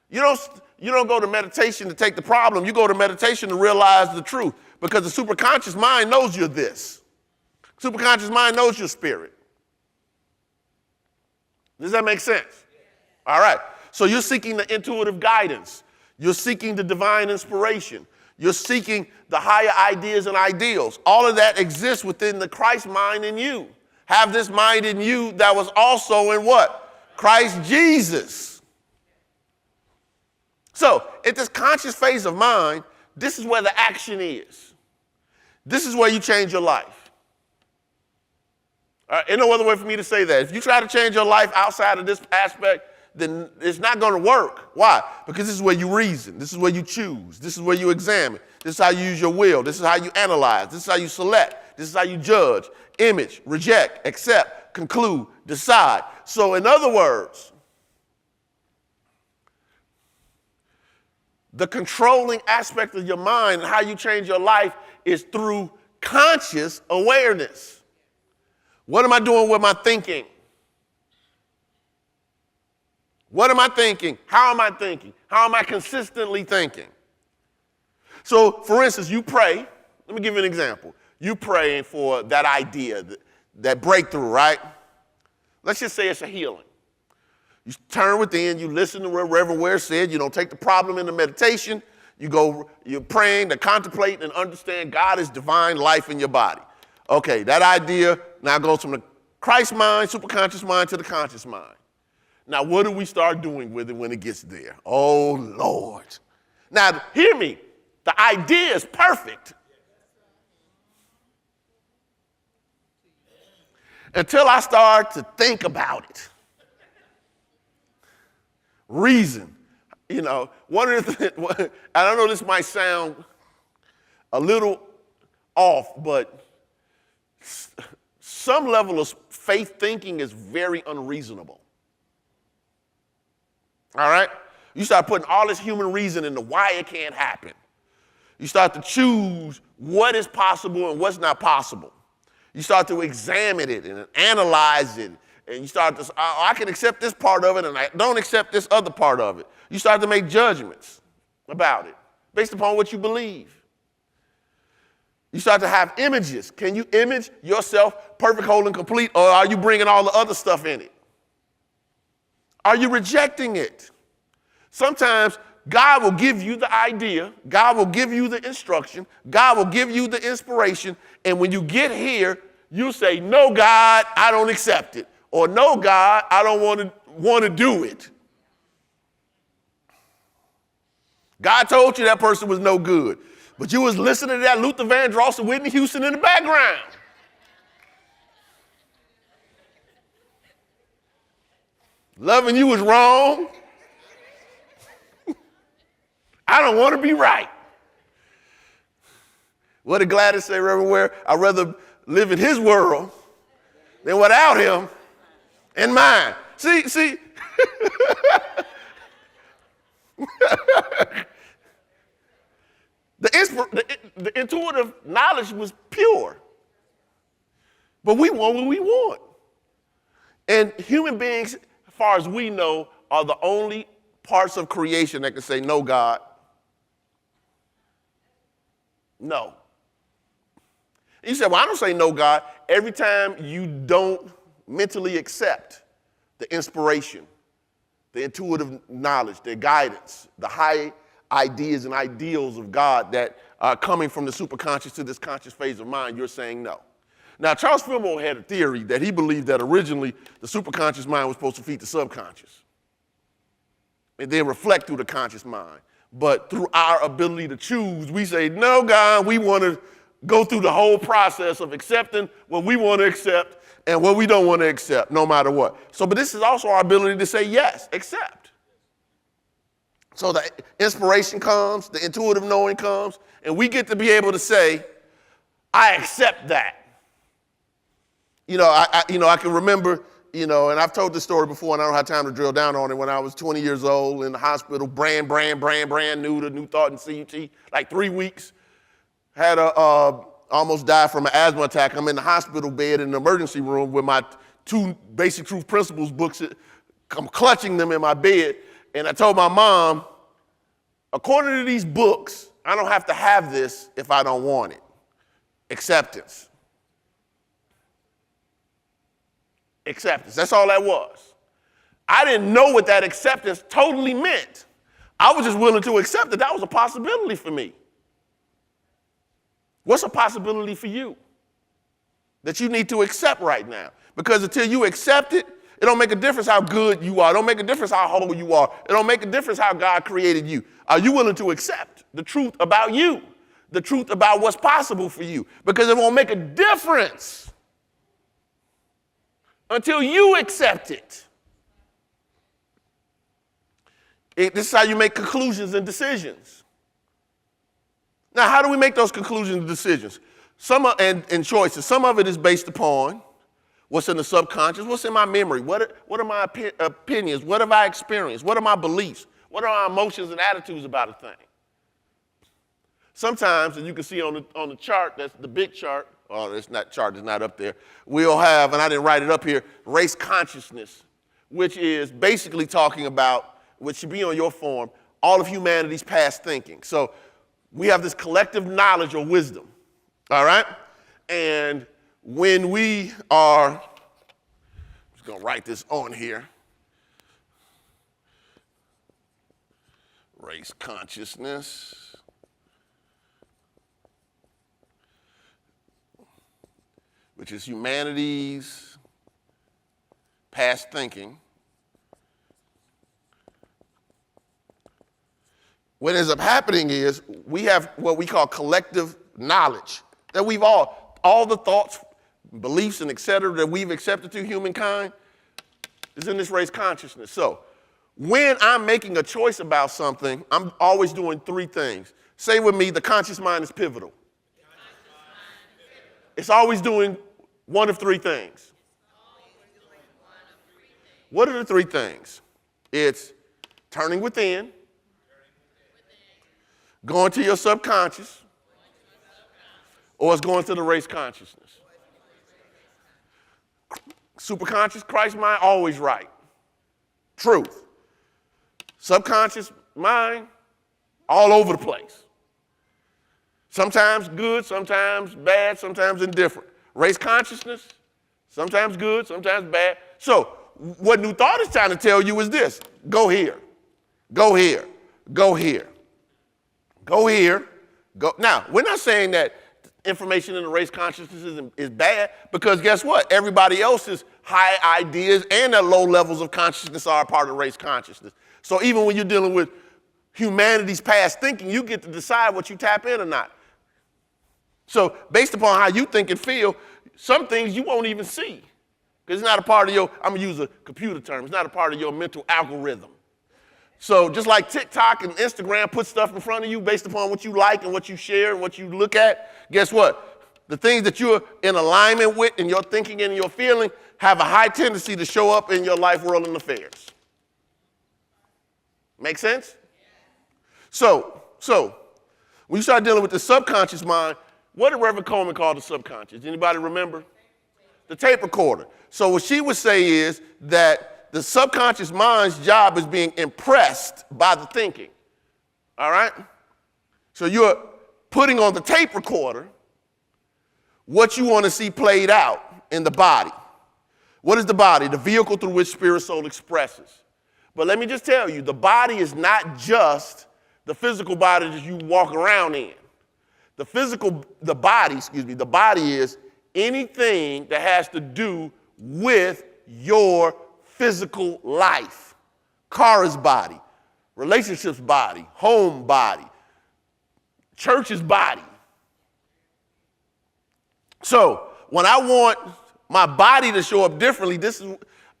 You don't go to meditation to take the problem. You go to meditation to realize the truth. Because the superconscious mind knows you're this. Superconscious mind knows your spirit. Does that make sense? All right. So you're seeking the intuitive guidance. You're seeking the divine inspiration. You're seeking the higher ideas and ideals. All of that exists within the Christ mind in you. Have this mind in you that was also in what? Christ Jesus. So at this conscious phase of mind, this is where the action is. This is where you change your life. Ain't no other way for me to say that. If you try to change your life outside of this aspect, then it's not going to work. Why? Because this is where you reason. This is where you choose. This is where you examine. This is how you use your will. This is how you analyze. This is how you select. This is how you judge, image, reject, accept, conclude, decide. So in other words, The controlling aspect of your mind and how you change your life is through conscious awareness. What am I doing with my thinking? What am I thinking? How am I thinking? How am I consistently thinking? So, for instance, you pray. Let me give you an example. You praying for that idea, that breakthrough, right? Let's just say it's a healing. You turn within, you listen to what Reverend Ware said, you don't take the problem into meditation, you're praying to contemplate and understand God is divine life in your body. Okay, that idea now goes from the Christ mind, superconscious mind, to the conscious mind. Now, what do we start doing with it when it gets there? Oh, Lord. Now, hear me. The idea is perfect. Until I start to think about it. Reason. You know, one of the things, I don't know, this might sound a little off, but some level of faith thinking is very unreasonable. All right? You start putting all this human reason into why it can't happen. You start to choose what is possible and what's not possible. You start to examine it and analyze it. And you start to, I can accept this part of it and I don't accept this other part of it. You start to make judgments about it based upon what you believe. You start to have images. Can you image yourself perfect, whole, and complete, or are you bringing all the other stuff in it? Are you rejecting it? Sometimes God will give you the idea, God will give you the instruction, God will give you the inspiration, and when you get here, you say, no, God, I don't accept it. Or no, God, I don't want to do it. God told you that person was no good, but you was listening to that Luther Vandross and Whitney Houston in the background. Loving you was wrong. I don't want to be right. What did Gladys say, Reverend Ware? I'd rather live in his world than without him in mine. See. The intuitive knowledge was pure. But we want what we want. And human beings, as far as we know, are the only parts of creation that can say, no, God. No. You said, well, I don't say no, God. Every time you don't mentally accept the inspiration, the intuitive knowledge, the guidance, the high ideas and ideals of God that are coming from the superconscious to this conscious phase of mind, you're saying no. Now, Charles Fillmore had a theory that he believed that originally the superconscious mind was supposed to feed the subconscious and then reflect through the conscious mind. But through our ability to choose, we say, no, God, we want to go through the whole process of accepting what we want to accept and what we don't want to accept, no matter what. So, but this is also our ability to say yes, accept. So the inspiration comes, the intuitive knowing comes, and we get to be able to say, I accept that. I can remember, and I've told this story before, and I don't have time to drill down on it. When I was 20 years old in the hospital, brand new to New Thought and CUT, like 3 weeks. Had almost died from an asthma attack. I'm in the hospital bed in the emergency room with my 2 Basic Truth Principles books. I'm clutching them in my bed. And I told my mom, according to these books, I don't have to have this if I don't want it. Acceptance. Acceptance. That's all that was. I didn't know what that acceptance totally meant. I was just willing to accept that that was a possibility for me. What's a possibility for you that you need to accept right now? Because until you accept it, it don't make a difference how good you are. It don't make a difference how whole you are. It don't make a difference how God created you. Are you willing to accept the truth about you? The truth about what's possible for you? Because it won't make a difference until you accept it. This is how you make conclusions and decisions. Now, how do we make those conclusions and decisions? And choices. Some of it is based upon what's in the subconscious, what's in my memory, what are my opinions, what have I experienced, what are my beliefs, What are our emotions and attitudes about a thing? Sometimes, as you can see on the chart, that's the big chart, it's not chart, it's not up there, we'll have, and I didn't write it up here, race consciousness, which is basically talking about, which should be on your form, all of humanity's past thinking. So we have this collective knowledge or wisdom, all right? And when we are, I'm just gonna write this on here, race consciousness. Which is humanity's past thinking. What ends up happening is we have what we call collective knowledge that we've all the thoughts, beliefs, and et cetera that we've accepted to humankind is in this race consciousness. So when I'm making a choice about something, I'm always doing three things. Say with me, the conscious mind is pivotal. It's always doing one of three things. What are the three things? It's turning within, going to your subconscious, or it's going to the race consciousness. Superconscious, Christ mind, always right. Truth. Subconscious mind, all over the place. Sometimes good, sometimes bad, sometimes indifferent. Race consciousness, sometimes good, sometimes bad. So what New Thought is trying to tell you is this: go here, go here, go here, go here, go. Now, we're not saying that information in the race consciousness is bad, because guess what? Everybody else's high ideas and their low levels of consciousness are a part of race consciousness. So even when you're dealing with humanity's past thinking, you get to decide what you tap in or not. So based upon how you think and feel, some things you won't even see, because it's not a part of your, I'm going to use a computer term, it's not a part of your mental algorithm. So just like TikTok and Instagram put stuff in front of you based upon what you like and what you share and what you look at, guess what? The things that you're in alignment with in your thinking and your feeling have a high tendency to show up in your life, world, and affairs. Make sense? So when you start dealing with the subconscious mind, what did Reverend Coleman call the subconscious? Anybody remember? The tape recorder. So what she would say is that the subconscious mind's job is being impressed by the thinking. All right? So you're putting on the tape recorder what you want to see played out in the body. What is the body? The vehicle through which spirit soul expresses. But let me just tell you, the body is not just the physical body that you walk around in. The body is anything that has to do with your physical life. Car's body, relationships body, home body, church's body. So when I want my body to show up differently,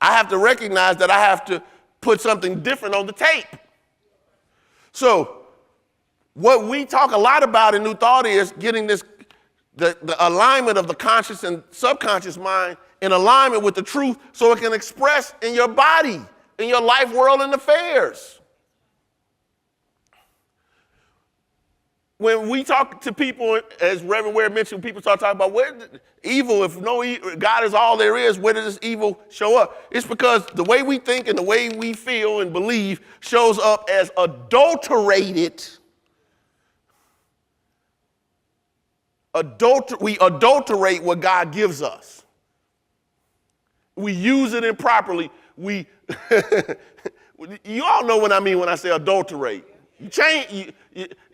I have to recognize that I have to put something different on the tape. So what we talk a lot about in New Thought is getting the alignment of the conscious and subconscious mind in alignment with the truth so it can express in your body, in your life, world, and affairs. When we talk to people, as Reverend Ware mentioned, people start talking about where evil, if no God is all there is, where does this evil show up? It's because the way we think and the way we feel and believe shows up as adulterated. We adulterate what God gives us. We use it improperly. You all know what I mean when I say adulterate. You're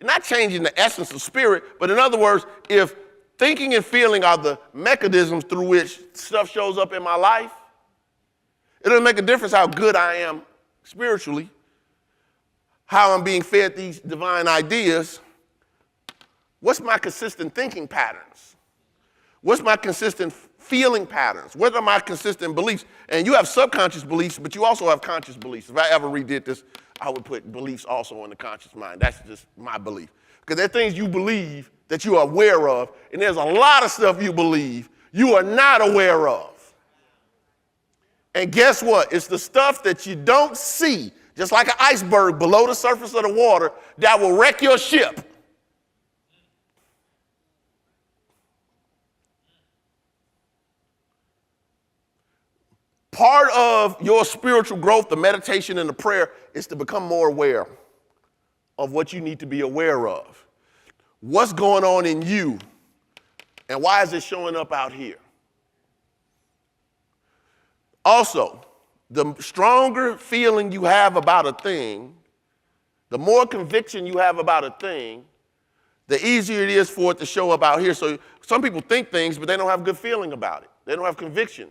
not changing the essence of spirit, but in other words, if thinking and feeling are the mechanisms through which stuff shows up in my life, it doesn't make a difference how good I am spiritually, how I'm being fed these divine ideas. What's my consistent thinking patterns? What's my consistent feeling patterns? What are my consistent beliefs? And you have subconscious beliefs, but you also have conscious beliefs. If I ever redid this, I would put beliefs also in the conscious mind. That's just my belief. Because there are things you believe that you are aware of, and there's a lot of stuff you believe you are not aware of. And guess what? It's the stuff that you don't see just like an iceberg below the surface of the water that will wreck your ship. Part of your spiritual growth, the meditation and the prayer, is to become more aware of what you need to be aware of. What's going on in you, and why is it showing up out here? Also, the stronger feeling you have about a thing, the more conviction you have about a thing, the easier it is for it to show up out here. So some people think things, but they don't have good feeling about it. They don't have conviction.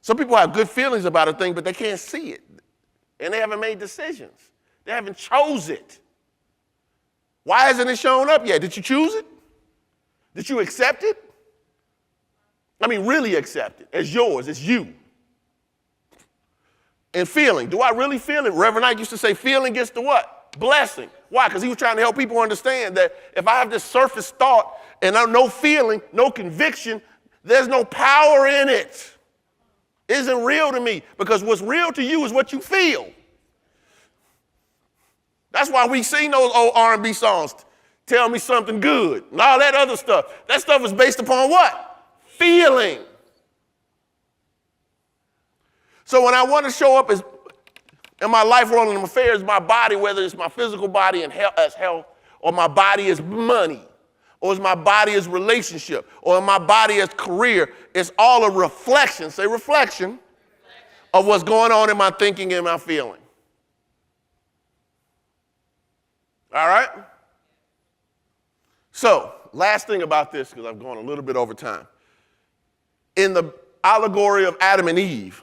Some people have good feelings about a thing, but they can't see it. And they haven't made decisions. They haven't chose it. Why hasn't it shown up yet? Did you choose it? Did you accept it? I mean, really accept it as yours, as you. And feeling. Do I really feel it? Reverend Knight used to say feeling gets to what? Blessing. Why? Because he was trying to help people understand that if I have this surface thought and I have no feeling, no conviction, there's no power in it. It isn't real to me, because what's real to you is what you feel. That's why we sing those old R&B songs, Tell Me Something Good, and all that other stuff. That stuff is based upon what? Feeling. So when I want to show up as in my life, role, and affairs, my body, whether it's my physical body and as health, or my body is money, or is my body as relationship, or my body as career, it's all a reflection, say reflection, of what's going on in my thinking and my feeling. All right? So, last thing about this, because I've gone a little bit over time. In the allegory of Adam and Eve,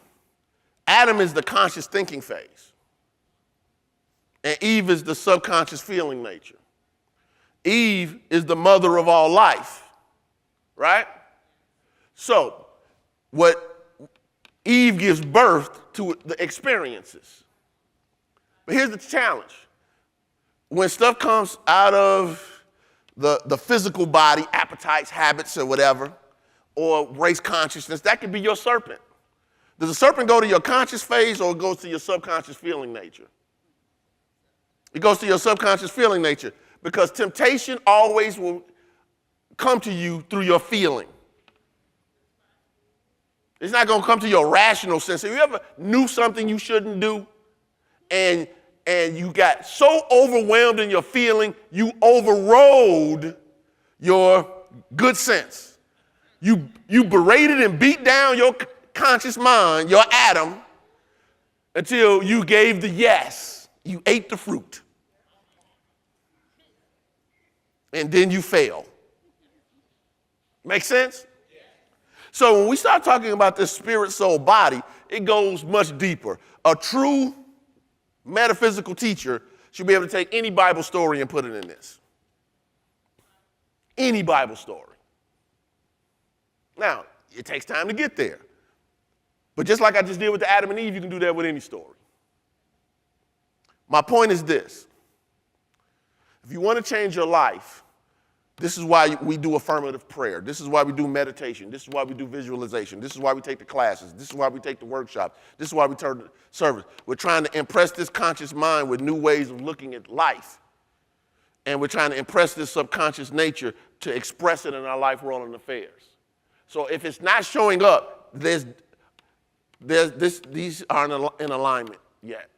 Adam is the conscious thinking phase, and Eve is the subconscious feeling nature. Eve is the mother of all life, right? So, what Eve gives birth to the experiences. But here's the challenge. When stuff comes out of the physical body, appetites, habits, or whatever, or race consciousness, that could be your serpent. Does the serpent go to your conscious phase, or it goes to your subconscious feeling nature? It goes to your subconscious feeling nature, because temptation always will come to you through your feeling. It's not going to come to your rational sense. Have you ever knew something you shouldn't do, and you got so overwhelmed in your feeling, you overrode your good sense? You berated and beat down your conscious mind, your Adam, until you gave the yes. You ate the fruit. And then you fail. Make sense? So when we start talking about this spirit, soul, body, it goes much deeper. A true metaphysical teacher should be able to take any Bible story and put it in this. Any Bible story. Now, it takes time to get there. But just like I just did with the Adam and Eve, you can do that with any story. My point is this. If you want to change your life, this is why we do affirmative prayer. This is why we do meditation. This is why we do visualization. This is why we take the classes. This is why we take the workshops. This is why we turn the service. We're trying to impress this conscious mind with new ways of looking at life. And we're trying to impress this subconscious nature to express it in our life, role, and affairs. So if it's not showing up, these aren't in alignment yet.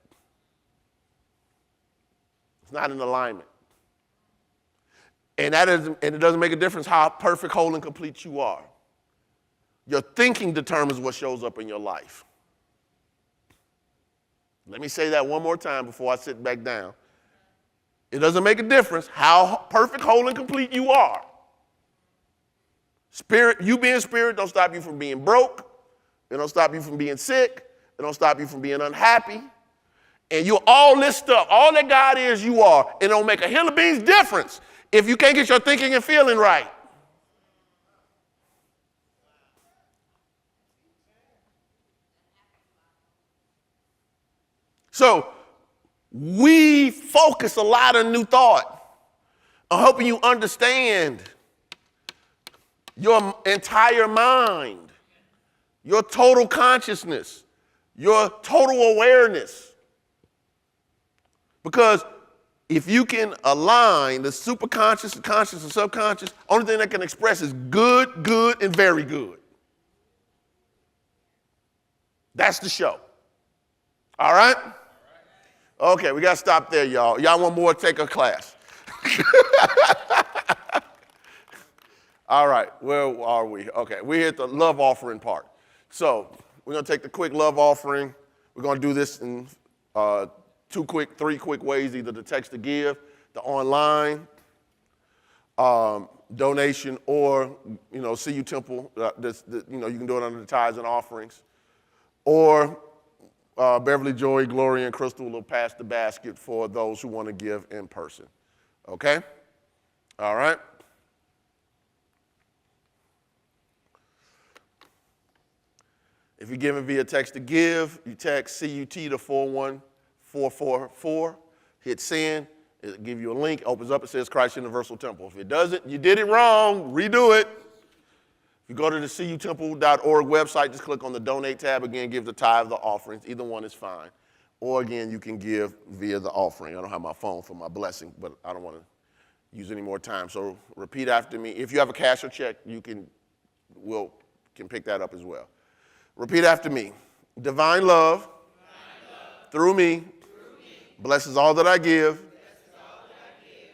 It's not in alignment. And it doesn't make a difference how perfect, whole, and complete you are. Your thinking determines what shows up in your life. Let me say that one more time before I sit back down. It doesn't make a difference how perfect, whole, and complete you are. Spirit, you being spirit don't stop you from being broke. It don't stop you from being sick. It don't stop you from being unhappy. And you're all this stuff. All that God is, you are. It don't make a hill of beans difference if you can't get your thinking and feeling right. So we focus a lot of new thought on helping you understand your entire mind, your total consciousness, your total awareness. Because if you can align the superconscious, the conscious, and subconscious, only thing that can express is good, good, and very good. That's the show. All right? Okay, we got to stop there, y'all. Y'all want more? Take a class. All right, where are we? Okay, we're at the love offering part. So we're going to take the quick love offering. We're going to do this in three quick ways, either the text to give, the online donation, or, CU Temple. You can do it under the tithes and offerings. Or Beverly, Joy, Gloria, and Crystal will pass the basket for those who want to give in person. Okay? All right? If you're giving via text to give, you text CUT to 41444, hit send, it'll give you a link, opens up, it says Christ Universal Temple. If it doesn't, you did it wrong, redo it. If you go to the cutemple.org website, just click on the donate tab, again, give the tithe, the offerings, either one is fine. Or again, you can give via the offering. I don't have my phone for my blessing, but I don't want to use any more time. So repeat after me. If you have a cash or check, you can pick that up as well. Repeat after me. Divine love, through me, blesses all that I give,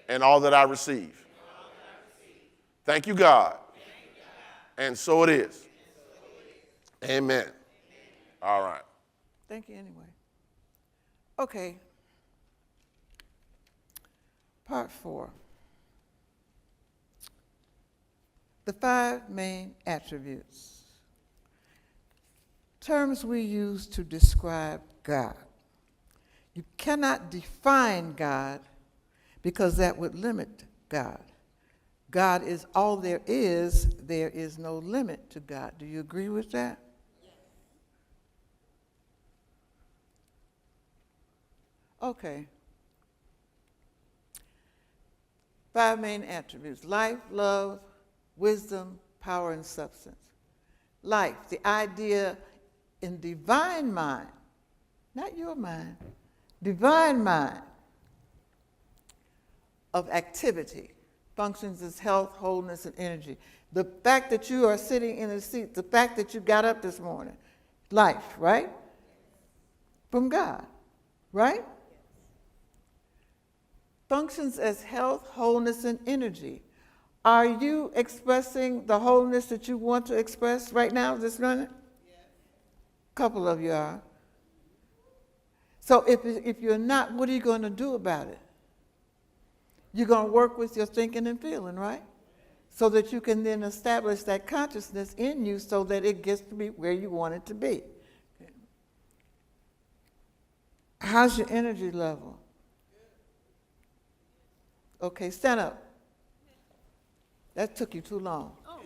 and all that I receive. Thank you, God. And so it is. Amen. All right. Thank you anyway. Okay. Part 4. The 5 main attributes. Terms we use to describe God. You cannot define God because that would limit God. God is all there is no limit to God. Do you agree with that? Yes. Okay. 5 main attributes: life, love, wisdom, power, and substance. Life, the idea in divine mind, not your mind, divine mind of activity, functions as health, wholeness, and energy. The fact that you are sitting in a seat, the fact that you got up this morning, life, right? From God, right? Functions as health, wholeness, and energy. Are you expressing the wholeness that you want to express right now this minute? A couple of you are. So if you're not, what are you going to do about it? You're going to work with your thinking and feeling, right? So that you can then establish that consciousness in you so that it gets to be where you want it to be. How's your energy level? Okay, stand up. That took you too long. Oh.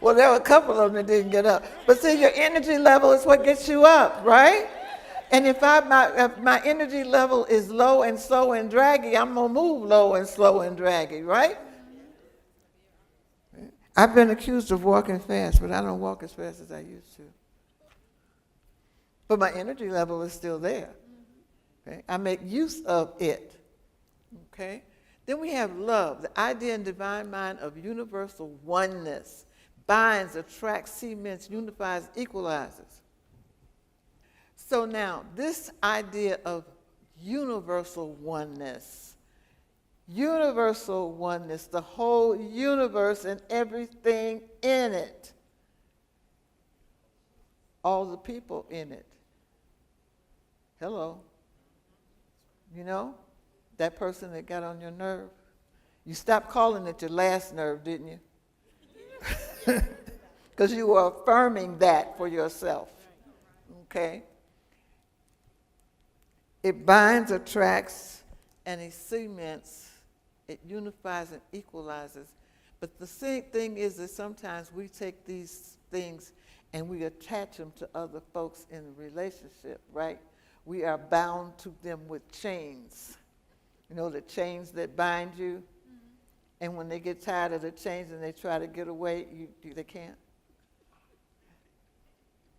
Well, there were a couple of them that didn't get up. But see, your energy level is what gets you up, right? And if my energy level is low and slow and draggy, I'm going to move low and slow and draggy, right? I've been accused of walking fast, but I don't walk as fast as I used to. But my energy level is still there. Okay? I make use of it. Okay? Then we have love, the idea in divine mind of universal oneness. Binds, attracts, cements, unifies, equalizes. So now, this idea of universal oneness, the whole universe and everything in it, all the people in it. Hello. You know, that person that got on your nerve. You stopped calling it your last nerve, didn't you? Because you were affirming that for yourself. Okay? It binds, attracts, and it cements. It unifies and equalizes. But the thing is that sometimes we take these things and we attach them to other folks in a relationship, right? We are bound to them with chains. You know, the chains that bind you? And when they get tired of the chains and they try to get away, they can't?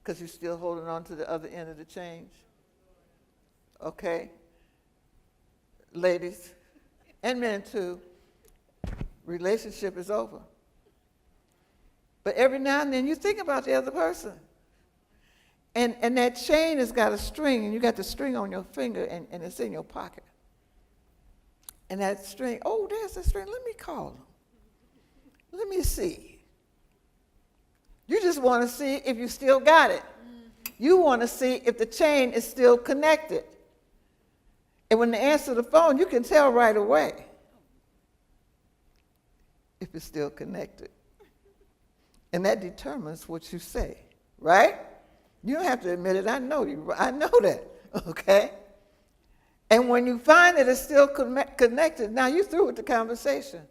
Because you're still holding on to the other end of the change. Okay? Ladies, and men too, relationship is over. But every now and then you think about the other person. And that chain has got a string, and you got the string on your finger, and it's in your pocket. And that string, oh, there's the string. Let me call him. Let me see. You just want to see if you still got it. You want to see if the chain is still connected. And when they answer the phone, you can tell right away if it's still connected. And that determines what you say, right? You don't have to admit it. I know you. I know that, okay? And when you find that it's still connected, now you're through with the conversation.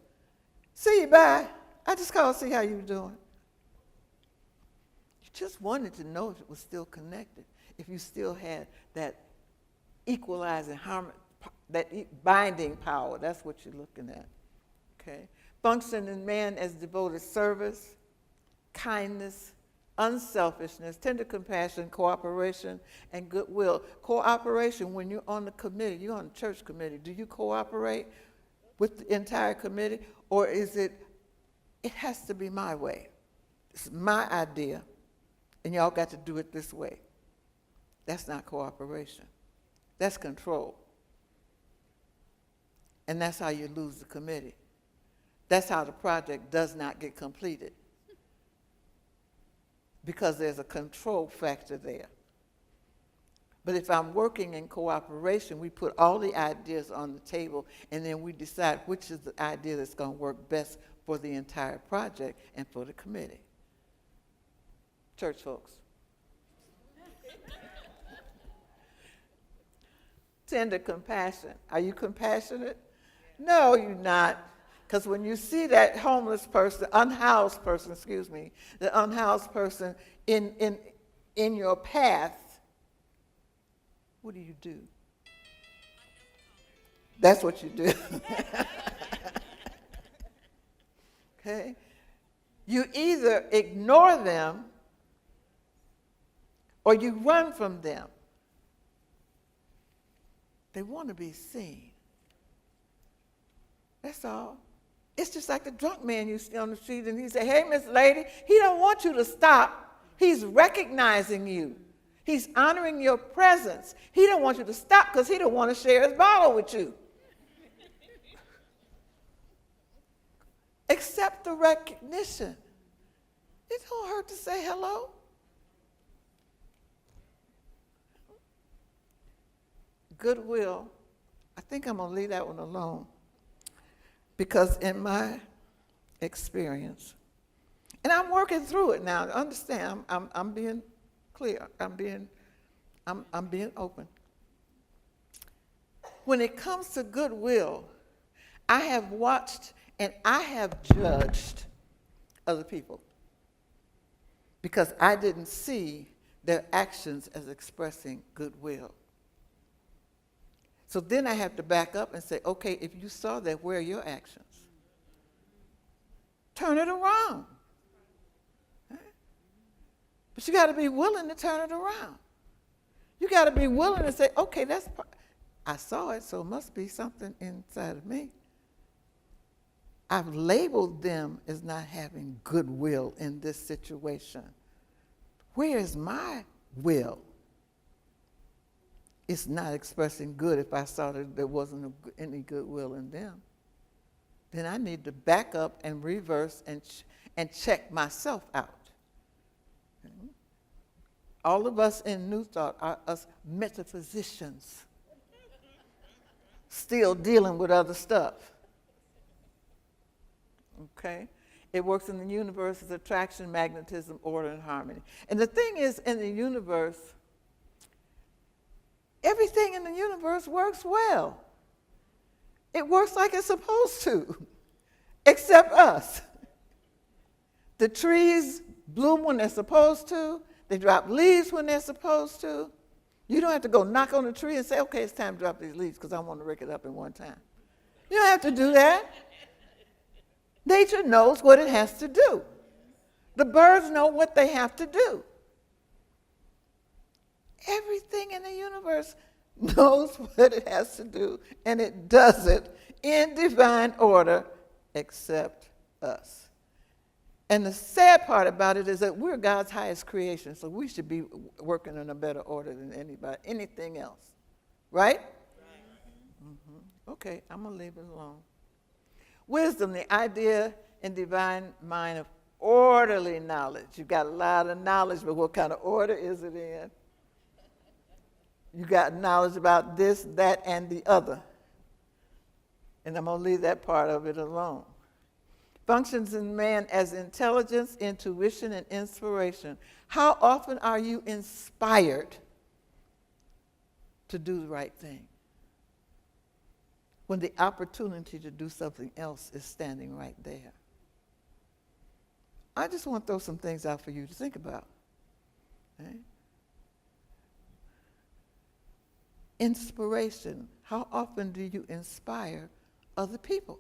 See you, bye. I just called to see how you were doing. You just wanted to know if it was still connected, if you still had that equalizing, that binding power. That's what you're looking at, okay? Function in man as devoted service, kindness, unselfishness, tender compassion, cooperation, and goodwill. Cooperation, when you're on the committee, you're on the church committee, do you cooperate with the entire committee? Or is it has to be my way. It's my idea, and y'all got to do it this way. That's not cooperation. That's control. And that's how you lose the committee. That's how the project does not get completed. Because there's a control factor there. But if I'm working in cooperation, we put all the ideas on the table, and then we decide which is the idea that's going to work best for the entire project and for the committee. Church folks. Tender compassion. Are you compassionate? No, you're not. Because when you see that homeless person, unhoused person, the unhoused person in your path, what do? That's what you do. Okay? You either ignore them or you run from them. They want to be seen. That's all. It's just like the drunk man you see on the street and he say, hey, Miss Lady, he don't want you to stop. He's recognizing you. He's honoring your presence. He don't want you to stop because he don't want to share his bottle with you. Accept the recognition. It don't hurt to say hello. Goodwill. I think I'm going to leave that one alone. Because in my experience, and I'm working through it now, understand, I'm being clear, I'm being open. When it comes to goodwill, I have watched and I have judged other people because I didn't see their actions as expressing goodwill. So then I have to back up and say, okay, if you saw that, where are your actions? Turn it around. Right? But you got to be willing to turn it around. You got to be willing to say, okay, I saw it, so it must be something inside of me. I've labeled them as not having goodwill in this situation. Where is my will? It's not expressing good if I saw that there wasn't any goodwill in them. Then I need to back up and reverse and check myself out. Okay? All of us in New Thought are us metaphysicians, still dealing with other stuff. Okay? It works in the universe as attraction, magnetism, order, and harmony. And the thing is, in the universe, everything in the universe works well. It works like it's supposed to, except us. The trees bloom when they're supposed to. They drop leaves when they're supposed to. You don't have to go knock on the tree and say, okay, it's time to drop these leaves because I want to rake it up in one time. You don't have to do that. Nature knows what it has to do. The birds know what they have to do. Everything in the universe knows what it has to do, and it does it in divine order except us. And the sad part about it is that we're God's highest creation, so we should be working in a better order than anything else. Right? Mm-hmm. Okay, I'm going to leave it alone. Wisdom, the idea in divine mind of orderly knowledge. You've got a lot of knowledge, but what kind of order is it in? You got knowledge about this, that, and the other. And I'm going to leave that part of it alone. Functions in man as intelligence, intuition, and inspiration. How often are you inspired to do the right thing when the opportunity to do something else is standing right there? I just want to throw some things out for you to think about. Okay? Inspiration. How often do you inspire other people?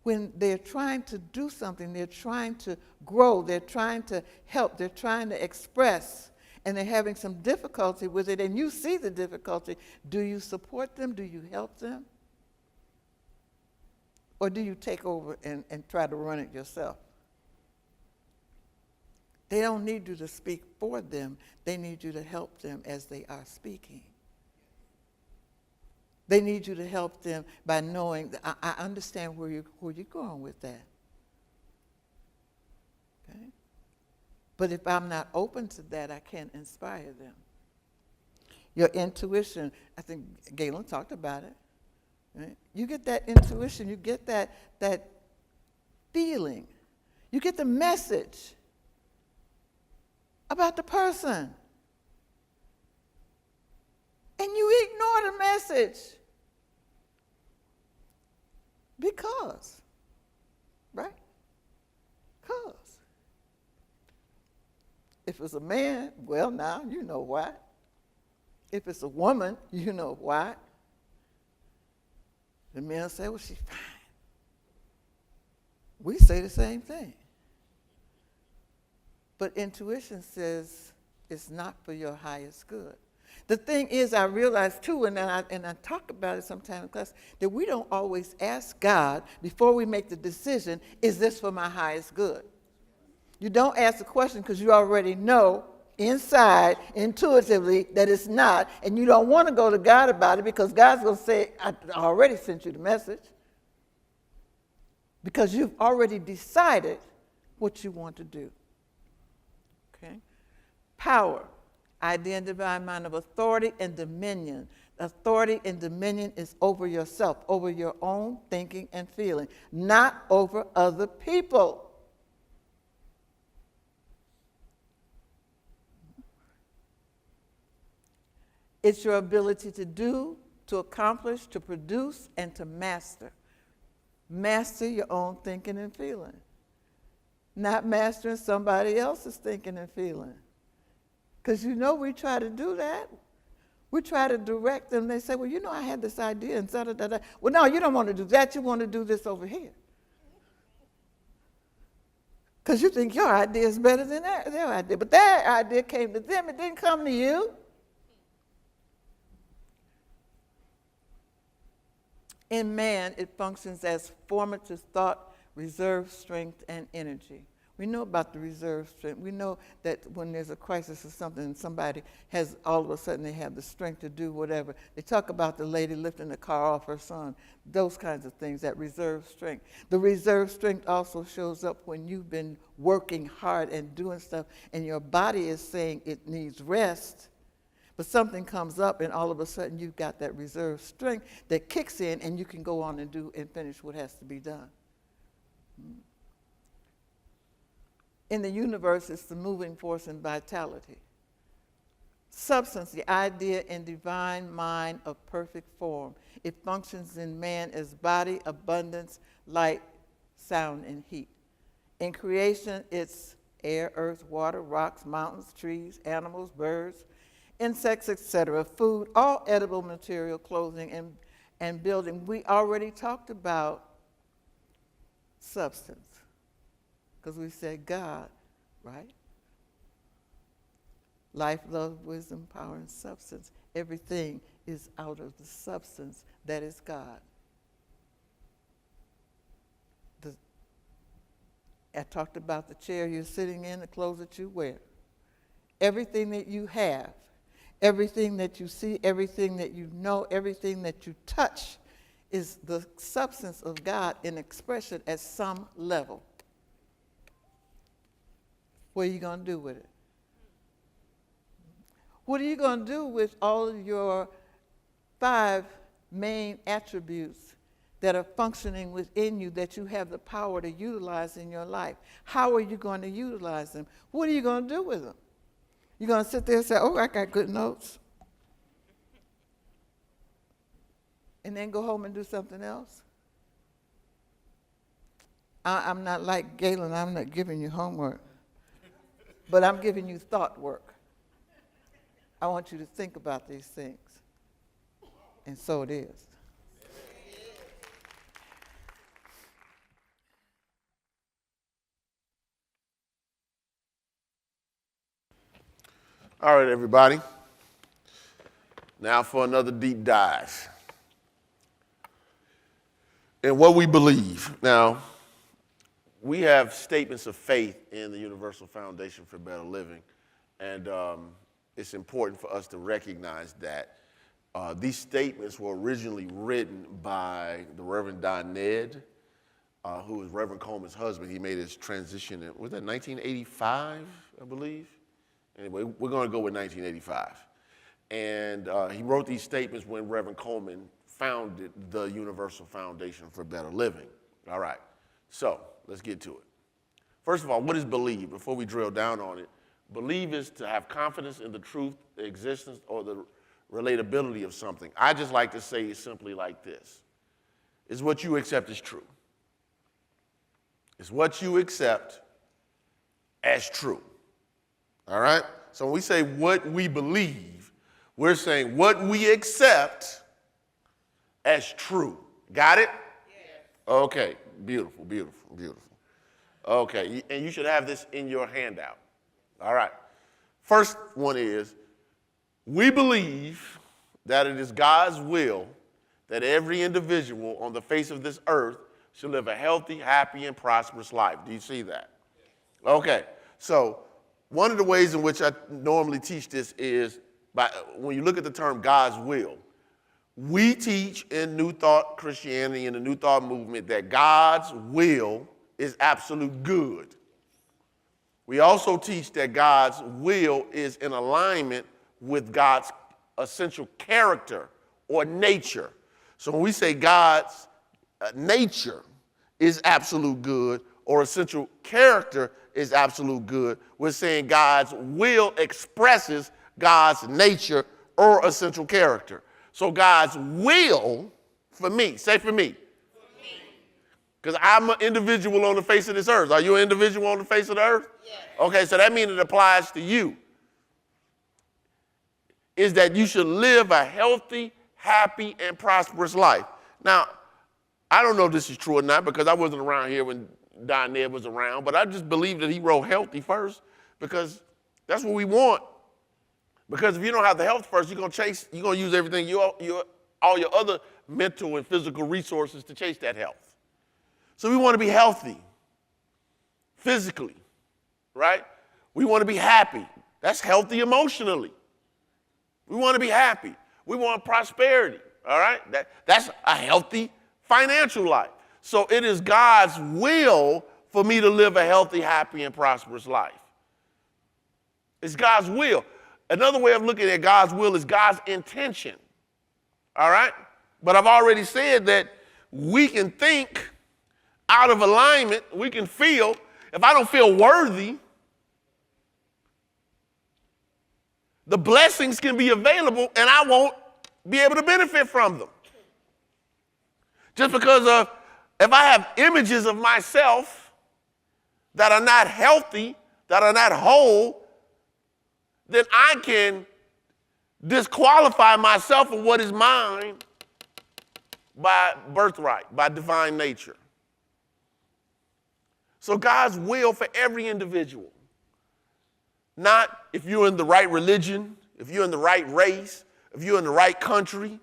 When they're trying to do something, they're trying to grow, they're trying to help, they're trying to express, and they're having some difficulty with it, and you see the difficulty, do you support them? Do you help them? Or do you take over and try to run it yourself? They don't need you to speak for them. They need you to help them as they are speaking. They need you to help them by knowing that I understand where you're going with that. Okay? But if I'm not open to that, I can't inspire them. Your intuition, I think Gaylon talked about it. Right? You get that intuition, you get that feeling, you get the message about the person. And you ignore the message. Because. Right? Because. If it's a man, well, now you know why. If it's a woman, you know why. The men say, well, she's fine. We say the same thing. But intuition says it's not for your highest good. The thing is, I realize too, and I talk about it sometimes in class, that we don't always ask God before we make the decision, is this for my highest good? You don't ask the question because you already know inside, intuitively, that it's not, and you don't want to go to God about it because God's going to say, I already sent you the message. Because you've already decided what you want to do. Okay? Power. Idea and divine mind of authority and dominion. Authority and dominion is over yourself, over your own thinking and feeling, not over other people. It's your ability to do, to accomplish, to produce, and to master. Master your own thinking and feeling. Not mastering somebody else's thinking and feeling. Because you know we try to do that. We try to direct them. They say, well, you know, I had this idea and da-da-da-da. Well, no, you don't want to do that. You want to do this over here. Because you think your idea is better than their idea. But their idea came to them. It didn't come to you. In man, it functions as formative thought, reserve strength, and energy. We know about the reserve strength. We know that when there's a crisis or something and somebody has, all of a sudden they have the strength to do whatever. They talk about the lady lifting the car off her son, those kinds of things, that reserve strength. The reserve strength also shows up when you've been working hard and doing stuff and your body is saying it needs rest, but something comes up and all of a sudden you've got that reserve strength that kicks in and you can go on and do and finish what has to be done. In the universe, it's the moving force and vitality. Substance, the idea and divine mind of perfect form. It functions in man as body, abundance, light, sound, and heat. In creation, it's air, earth, water, rocks, mountains, trees, animals, birds, insects, etc., food, all edible material, clothing, and building. We already talked about substance, because we said God, right? Life, love, wisdom, power, and substance. Everything is out of the substance that is God. I talked about the chair you're sitting in, the clothes that you wear. Everything that you have, everything that you see, everything that you know, everything that you touch is the substance of God in expression at some level. What are you going to do with it? What are you going to do with all of your 5 main attributes that are functioning within you that you have the power to utilize in your life? How are you going to utilize them? What are you going to do with them? You're going to sit there and say, oh, I got good notes, and then go home and do something else? I'm not like Gaylon. I'm not giving you homework, but I'm giving you thought work. I want you to think about these things. And so it is. All right, everybody. Now for another deep dive in what we believe. Now, we have statements of faith in the Universal Foundation for Better Living, and it's important for us to recognize that these statements were originally written by the Reverend Don Ned, who was Reverend Coleman's husband. He made his transition in, was that 1985, I believe? Anyway, we're going to go with 1985. And he wrote these statements when Reverend Coleman founded the Universal Foundation for Better Living. All right, so let's get to it. First of all, what is believe? Before we drill down on it, believe is to have confidence in the truth, the existence, or the relatability of something. I just like to say it simply like this. It's what you accept as true. It's what you accept as true. All right? So when we say what we believe, we're saying what we accept as true. Got it? Yes. Okay. Beautiful, beautiful, beautiful. Okay. And you should have this in your handout. All right. First one is, we believe that it is God's will that every individual on the face of this earth should live a healthy, happy, and prosperous life. Do you see that? Okay. So one of the ways in which I normally teach this is when you look at the term God's will. We teach in New Thought Christianity, in the New Thought movement, that God's will is absolute good. We also teach that God's will is in alignment with God's essential character or nature. So when we say God's nature is absolute good or essential character is absolute good, we're saying God's will expresses God's nature or essential character. So God's will for me, say for me. Because I'm an individual on the face of this earth. Are you an individual on the face of the earth? Yes. Okay, so that means it applies to you. Is that you should live a healthy, happy, and prosperous life. Now, I don't know if this is true or not because I wasn't around here when Don Ned was around, but I just believe that he wrote healthy first because that's what we want. Because if you don't have the health first, you're going to use everything, all your other mental and physical resources to chase that health. So we want to be healthy physically, right? We want to be happy. That's healthy emotionally. We want to be happy. We want prosperity, all right? That's a healthy financial life. So it is God's will for me to live a healthy, happy, and prosperous life. It's God's will. Another way of looking at God's will is God's intention, all right? But I've already said that we can think out of alignment. We can feel. If I don't feel worthy, the blessings can be available and I won't be able to benefit from them. Just because of, if I have images of myself that are not healthy, that are not whole, then I can disqualify myself from what is mine by birthright, by divine nature. So God's will for every individual, not if you're in the right religion, if you're in the right race, if you're in the right country,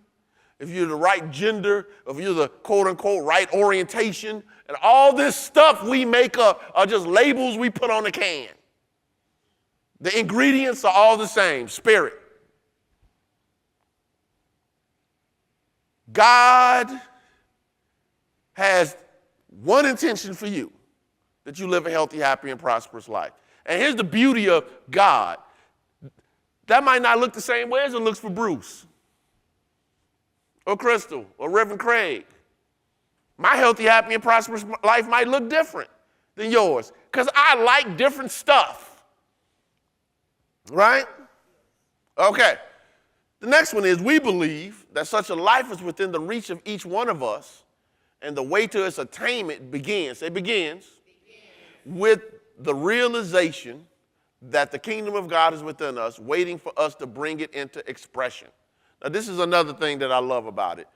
if you're the right gender, if you're the quote-unquote right orientation, and all this stuff we make up are just labels we put on the can. The ingredients are all the same, spirit. God has one intention for you, that you live a healthy, happy, and prosperous life. And here's the beauty of God. That might not look the same way as it looks for Bruce or Crystal or Reverend Craig. My healthy, happy, and prosperous life might look different than yours because I like different stuff. Right? Okay. The next one is we believe that such a life is within the reach of each one of us, and the way to its attainment begins. It begins with the realization that the kingdom of God is within us, waiting for us to bring it into expression. Now, this is another thing that I love about it.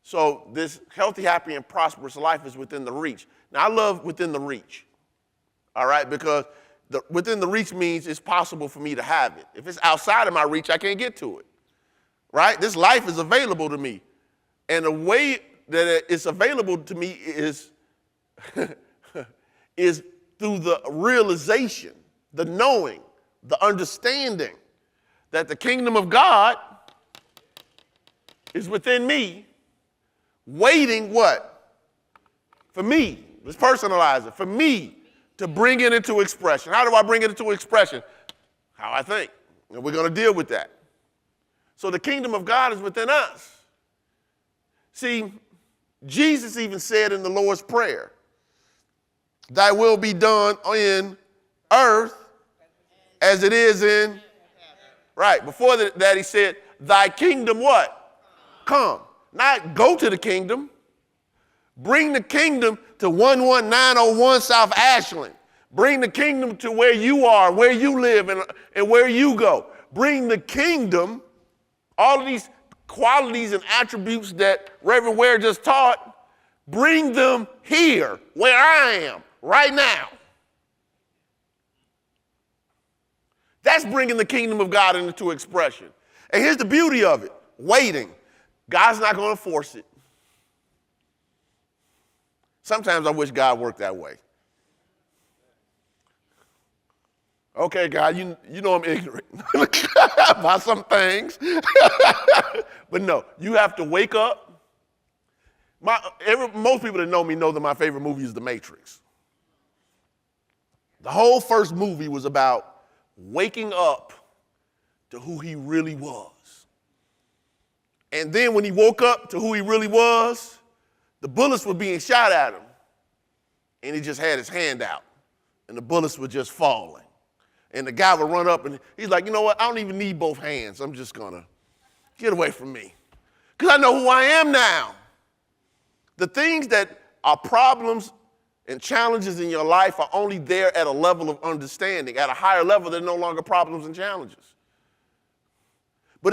So this healthy, happy, and prosperous life is within the reach. Now, I love within the reach, all right, because within the reach means it's possible for me to have it. If it's outside of my reach, I can't get to it, right? This life is available to me. And the way that it's available to me is, is through the realization, the knowing, the understanding that the kingdom of God is within me, waiting what? For me. Let's personalize it. For me to bring it into expression. How do I bring it into expression? How I think. And we're going to deal with that. So the kingdom of God is within us. See, Jesus even said in the Lord's Prayer, thy will be done in earth as it is in, right. Before that he said, thy kingdom what? Come. Not go to the kingdom. Bring the kingdom to 11901 South Ashland. Bring the kingdom to where you are, where you live, and where you go. Bring the kingdom, all of these qualities and attributes that Reverend Ware just taught, bring them here, where I am, right now. That's bringing the kingdom of God into expression. And here's the beauty of it, waiting. God's not going to force it. Sometimes I wish God worked that way. Okay, God, you know I'm ignorant about some things. But no, you have to wake up. Most people that know me know that my favorite movie is The Matrix. The whole first movie was about waking up to who he really was. And then when he woke up to who he really was, the bullets were being shot at him. And he just had his hand out. And the bullets were just falling. And the guy would run up and he's like, you know what? I don't even need both hands. I'm just going to get away from me. Because I know who I am now. The things that are problems and challenges in your life are only there at a level of understanding. At a higher level, they're no longer problems and challenges. But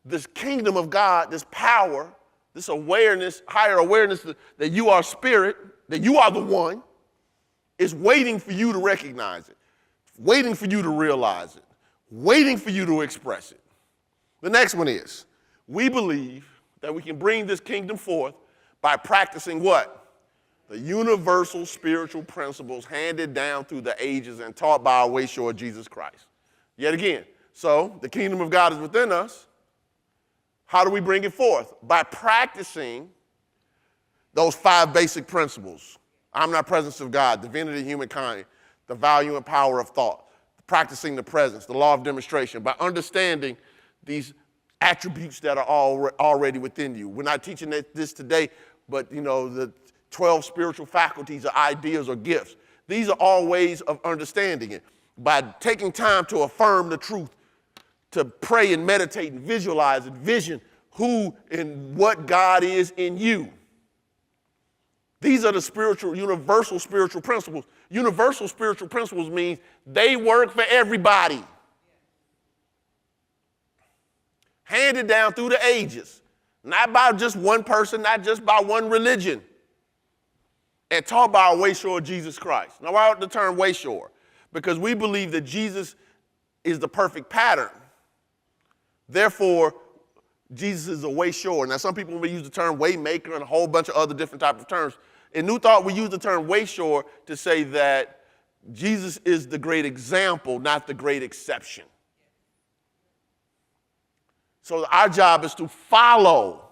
this kingdom of God, this power, this awareness, higher awareness that you are spirit, that you are the one, is waiting for you to recognize it, waiting for you to realize it, waiting for you to express it. The next one is, we believe that we can bring this kingdom forth by practicing what? The universal spiritual principles handed down through the ages and taught by our way short Jesus Christ. Yet again, so the kingdom of God is within us. How do we bring it forth? By practicing those 5 basic principles. Omnipresence of God, divinity of humankind, the value and power of thought, practicing the presence, the law of demonstration, by understanding these attributes that are already within you. We're not teaching this today, but the 12 spiritual faculties or ideas or gifts. These are all ways of understanding it. By taking time to affirm the truth, to pray and meditate and visualize and vision who and what God is in you. These are the universal spiritual principles. Universal spiritual principles means they work for everybody. Handed down through the ages. Not by just one person, not just by one religion. And taught by our way shore Jesus Christ. Now, why the term way shore? Because we believe that Jesus is the perfect pattern. Therefore, Jesus is a way shore. Now, some people will use the term way maker and a whole bunch of other different types of terms. In New Thought, we use the term way shore to say that Jesus is the great example, not the great exception. So our job is to follow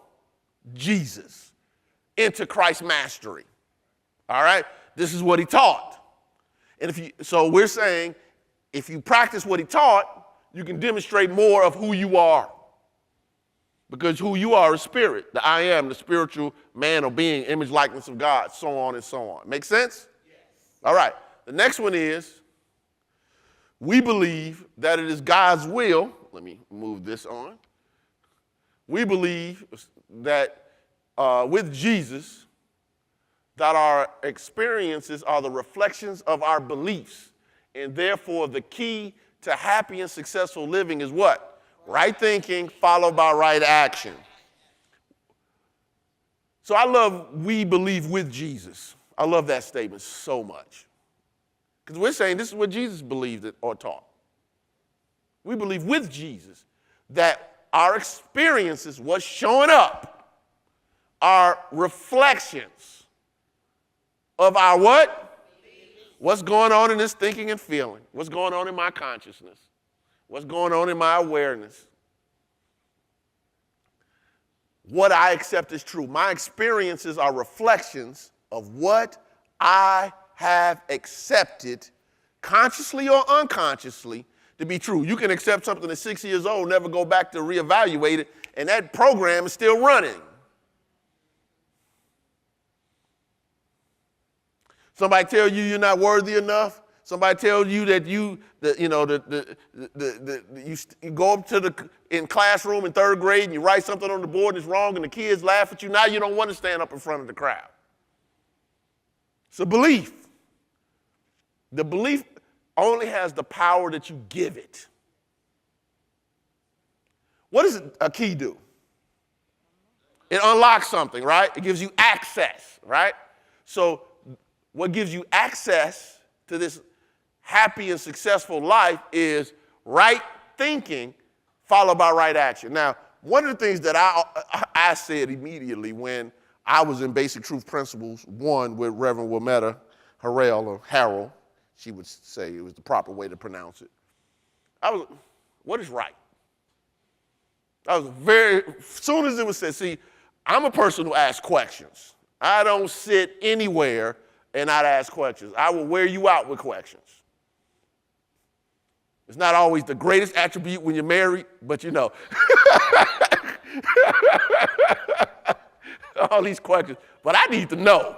Jesus into Christ's mastery. All right? This is what he taught. And so we're saying if you practice what he taught, you can demonstrate more of who you are. Because who you are is spirit. The I am, the spiritual man or being, image, likeness of God, so on and so on. Make sense? Yes. All right. The next one is we believe that it is God's will. Let me move this on. We believe that with Jesus, that our experiences are the reflections of our beliefs. And therefore, the key to happy and successful living is what? Right thinking followed by right action. So I love we believe with Jesus. I love that statement so much. Because we're saying this is what Jesus believed or taught. We believe with Jesus that our experiences, what's showing up, are reflections of our what? What's going on in this thinking and feeling? What's going on in my consciousness? What's going on in my awareness? What I accept is true. My experiences are reflections of what I have accepted, consciously or unconsciously, to be true. You can accept something at 6 years old, never go back to reevaluate it, and that program is still running. Somebody tell you you're not worthy enough. Somebody tell you that you go up to in classroom in third grade and you write something on the board and it's wrong and the kids laugh at you. Now you don't want to stand up in front of the crowd. It's a belief. The belief only has the power that you give it. What does a key do? It unlocks something, right? It gives you access, right? So what gives you access to this happy and successful life is right thinking followed by right action. Now, one of the things that I said immediately when I was in Basic Truth Principles 1 with Reverend Wilmetta Harrell, or Harold, she would say it was the proper way to pronounce it. What is right? As soon as it was said, see, I'm a person who asks questions. I don't sit anywhere and not ask questions. I will wear you out with questions. It's not always the greatest attribute when you're married, but you know. All these questions. But I need to know.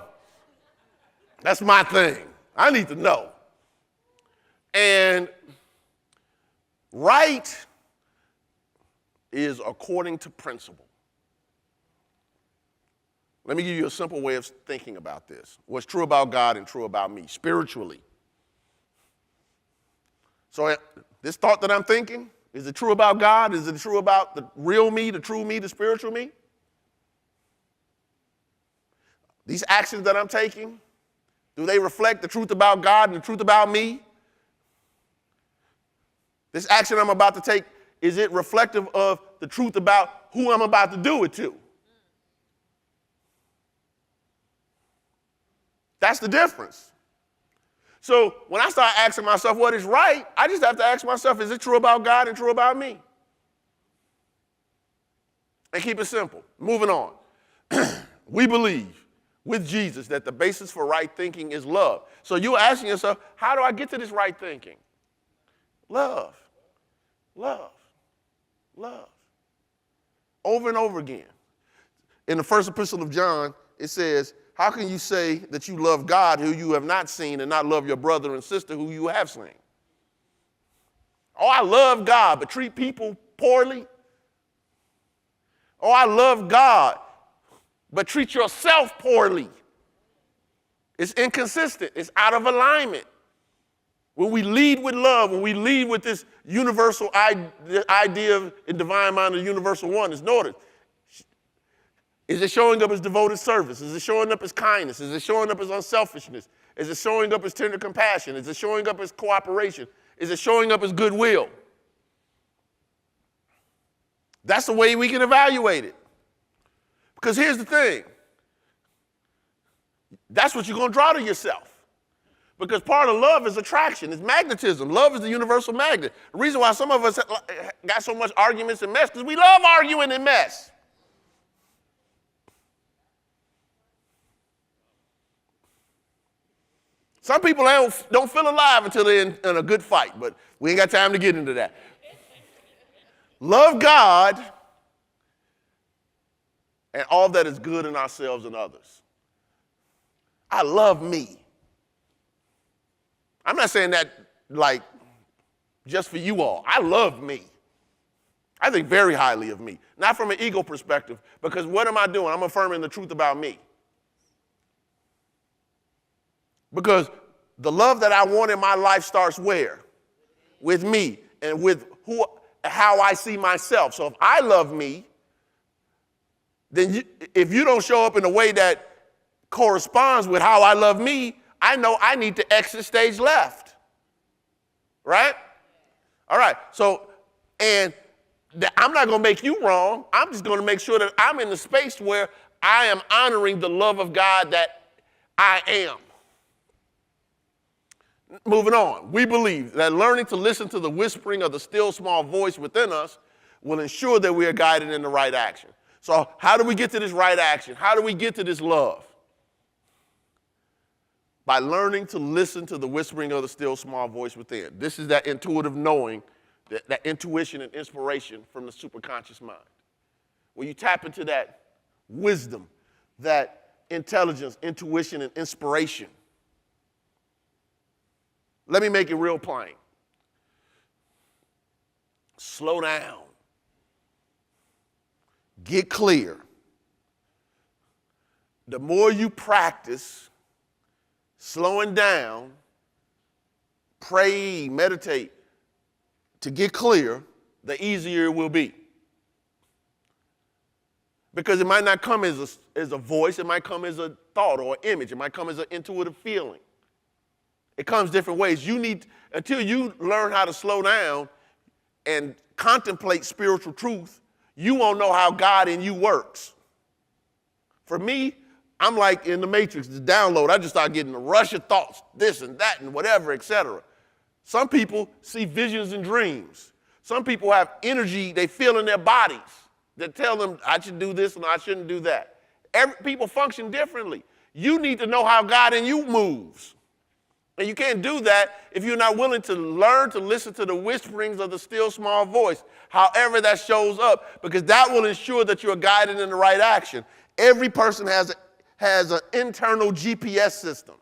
That's my thing. I need to know. And right is according to principle. Let me give you a simple way of thinking about this. What's true about God and true about me, spiritually. So this thought that I'm thinking, is it true about God? Is it true about the real me, the true me, the spiritual me? These actions that I'm taking, do they reflect the truth about God and the truth about me? This action I'm about to take, is it reflective of the truth about who I'm about to do it to? That's the difference. So when I start asking myself what is right, I just have to ask myself, is it true about God and true about me? And keep it simple. Moving on. We believe with Jesus that the basis for right thinking is love. So you're asking yourself, how do I get to this right thinking? Love. Love. Love. Over and over again. In the first epistle of John, it says, how can you say that you love God who you have not seen and not love your brother and sister who you have seen? Oh, I love God, but treat people poorly. Oh, I love God, but treat yourself poorly. It's inconsistent. It's out of alignment. When we lead with love, when we lead with this universal idea of in divine mind of universal oneness, notice, Is it showing up as devoted service? Is it showing up as kindness? Is it showing up as unselfishness? Is it showing up as tender compassion? Is it showing up as cooperation? Is it showing up as goodwill? That's the way we can evaluate it. Because here's the thing. That's what you're going to draw to yourself. Because part of love is attraction. It's magnetism. Love is the universal magnet. The reason why some of us got so much arguments and mess, because we love arguing and mess. Some people don't feel alive until they're in a good fight, but we ain't got time to get into that. Love God and all that is good in ourselves and others. I love me. I'm not saying that like just for you all. I love me. I think very highly of me. Not from an ego perspective, because what am I doing? I'm affirming the truth about me. Because the love that I want in my life starts where? With me and with how I see myself. So if I love me, then if you don't show up in a way that corresponds with how I love me, I know I need to exit stage left. Right? All right. So, and I'm not going to make you wrong. I'm just going to make sure that I'm in the space where I am honoring the love of God that I am. Moving on, we believe that learning to listen to the whispering of the still small voice within us will ensure that we are guided in the right action. So how do we get to this right action? How do we get to this love? By learning to listen to the whispering of the still small voice within. This is that intuitive knowing, that intuition and inspiration from the superconscious mind. Where you tap into that wisdom, that intelligence, intuition, and inspiration. Let me make it real plain. Slow down. Get clear. The more you practice slowing down, pray, meditate to get clear, the easier it will be. Because it might not come as a voice, it might come as a thought or image, it might come as an intuitive feeling. It comes different ways. Until you learn how to slow down and contemplate spiritual truth, you won't know how God in you works. For me, I'm like in the Matrix, the download. I just start getting a rush of thoughts, this and that and whatever, etc. Some people see visions and dreams. Some people have energy they feel in their bodies that tell them, I should do this and I shouldn't do that. People function differently. You need to know how God in you moves. And you can't do that if you're not willing to learn to listen to the whisperings of the still small voice, however that shows up, because that will ensure that you're guided in the right action. Every person has an internal GPS system.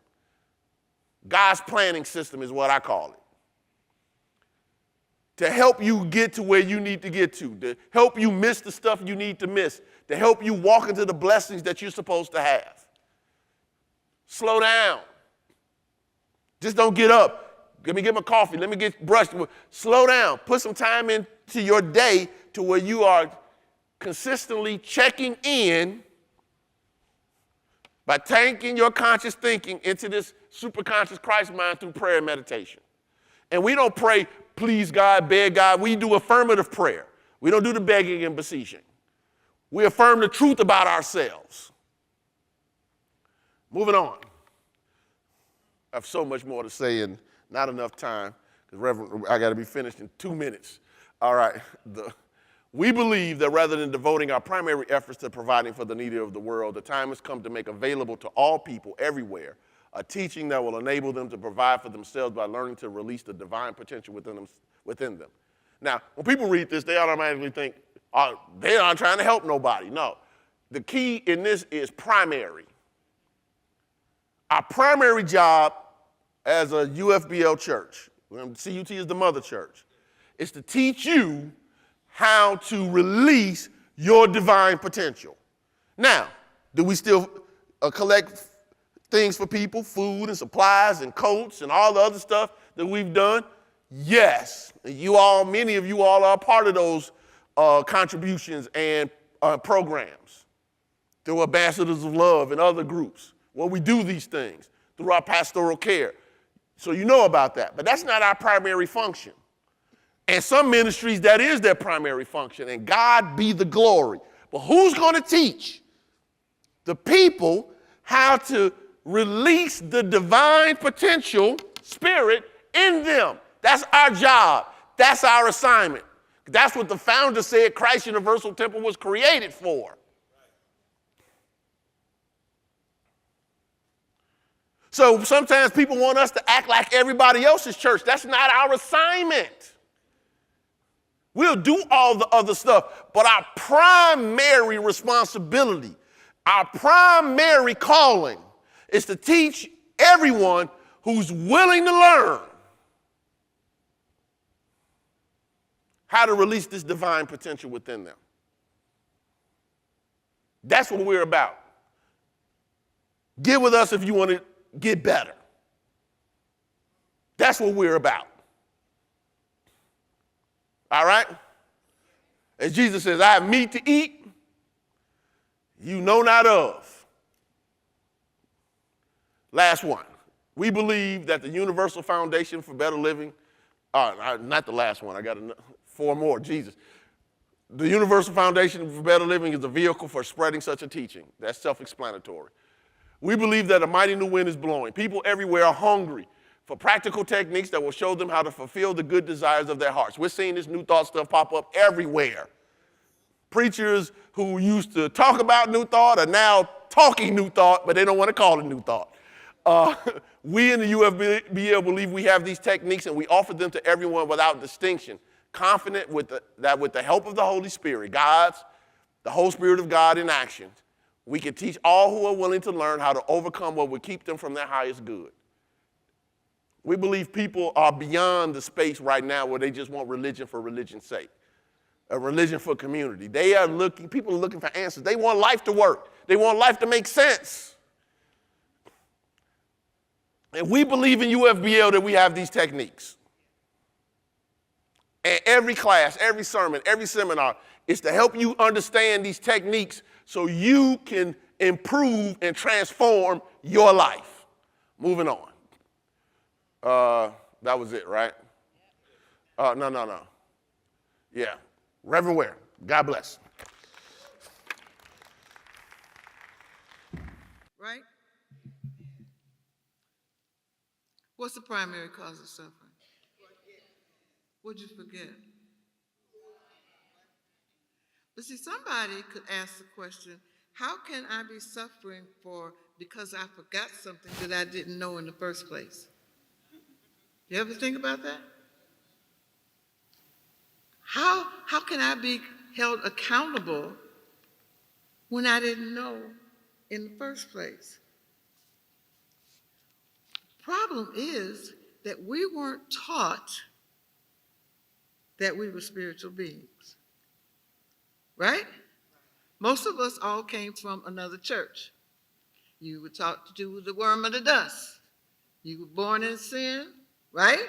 God's planning system is what I call it. To help you get to where you need to get to help you miss the stuff you need to miss, to help you walk into the blessings that you're supposed to have. Slow down. Just don't get up. Let me get my coffee. Let me get brushed. Slow down. Put some time into your day to where you are consistently checking in by tanking your conscious thinking into this superconscious Christ mind through prayer and meditation. And we don't pray, please God, beg God. We do affirmative prayer. We don't do the begging and beseeching. We affirm the truth about ourselves. Moving on. I have so much more to say and not enough time, because Reverend, I got to be finished in 2 minutes. All right. We believe that rather than devoting our primary efforts to providing for the needy of the world, the time has come to make available to all people everywhere a teaching that will enable them to provide for themselves by learning to release the divine potential within them. Now, when people read this, they automatically think, oh, they aren't trying to help nobody. No. The key in this is primary. Our primary job as a UFBL church, CUT is the mother church, is to teach you how to release your divine potential. Now, do we still collect things for people, food and supplies and coats and all the other stuff that we've done? Yes. Many of you all are part of those contributions and programs through Ambassadors of Love and other groups, where we do these things, through our pastoral care. So you know about that. But that's not our primary function. And some ministries, that is their primary function, and God be the glory. But who's going to teach the people how to release the divine potential spirit in them? That's our job. That's our assignment. That's what the founder said Christ Universal Temple was created for. So sometimes people want us to act like everybody else's church. That's not our assignment. We'll do all the other stuff, but our primary responsibility, our primary calling is to teach everyone who's willing to learn how to release this divine potential within them. That's what we're about. Get with us if you want to get better. That's what we're about. All right? As Jesus says, I have meat to eat you know not of. Last one. We believe that the universal foundation for better living, not the last one, I got 4 more, Jesus. The universal foundation for better living is a vehicle for spreading such a teaching. That's self-explanatory. We believe that a mighty new wind is blowing. People everywhere are hungry for practical techniques that will show them how to fulfill the good desires of their hearts. We're seeing this new thought stuff pop up everywhere. Preachers who used to talk about new thought are now talking new thought, but they don't want to call it new thought. We in the UFBL believe we have these techniques and we offer them to everyone without distinction, confident that with the help of the Holy Spirit, the whole Spirit of God in action, we can teach all who are willing to learn how to overcome what would keep them from their highest good. We believe people are beyond the space right now where they just want religion for religion's sake, a religion for community. People are looking for answers. They want life to work. They want life to make sense. And we believe in UFBL that we have these techniques. And every class, every sermon, every seminar is to help you understand these techniques so you can improve and transform your life. Moving on. That was it, right? No. Yeah. Reverend Ware. God bless. Right? What's the primary cause of suffering? What'd you forget? But see, somebody could ask the question, how can I be suffering because I forgot something that I didn't know in the first place? You ever think about that? How can I be held accountable when I didn't know in the first place? Problem is that we weren't taught that we were spiritual beings, right? Most of us all came from another church. You were taught to do the worm of the dust. You were born in sin, right?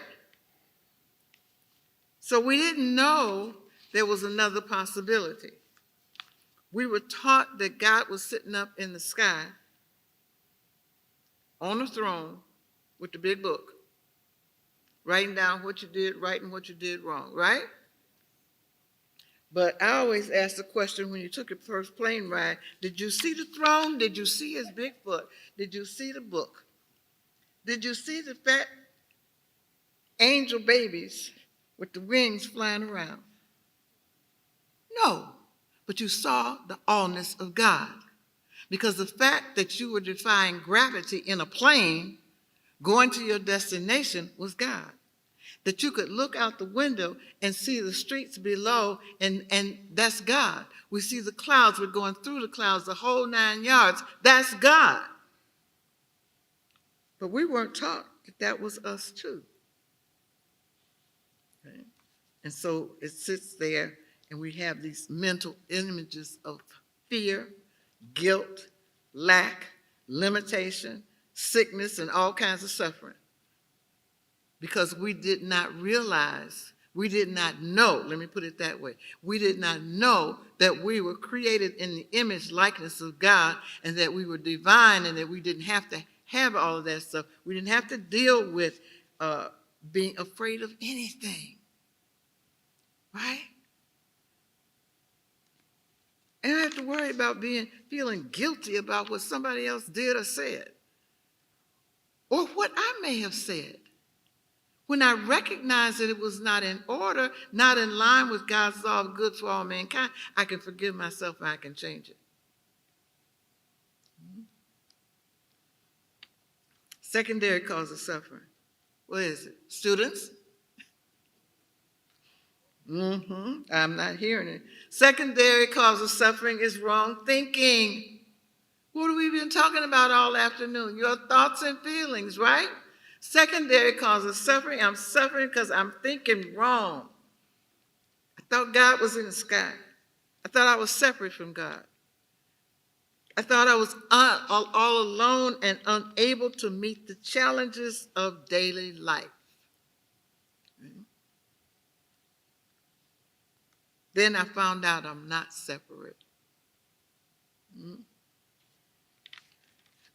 So we didn't know there was another possibility. We were taught that God was sitting up in the sky on the throne with the big book, writing down what you did right and what you did wrong, right? But I always ask the question when you took your first plane ride, did you see the throne? Did you see his big foot? Did you see the book? Did you see the fat angel babies with the wings flying around? No, but you saw the allness of God. Because the fact that you were defying gravity in a plane going to your destination was God. That you could look out the window and see the streets below, and that's God. We see the clouds, we're going through the clouds, the whole 9 yards, that's God. But we weren't taught that was us too. Okay? And so it sits there, and we have these mental images of fear, guilt, lack, limitation, sickness, and all kinds of suffering. Because we did not realize We did not know, let me put it that way. We did not know that we were created in the image, likeness of God, and that we were divine, and that we didn't have to have all of that stuff. We didn't have to deal with being afraid of anything. Right? And I don't have to worry about feeling guilty about what somebody else did or said, or what I may have said. When I recognize that it was not in order, not in line with God's law of good for all mankind, I can forgive myself and I can change it. Secondary cause of suffering. What is it? Students? I'm not hearing it. Secondary cause of suffering is wrong thinking. What have we been talking about all afternoon? Your thoughts and feelings, right? Secondary cause of suffering. I'm suffering because I'm thinking wrong. I thought God was in the sky. I thought I was separate from God. I thought I was all alone and unable to meet the challenges of daily life. Then I found out I'm not separate.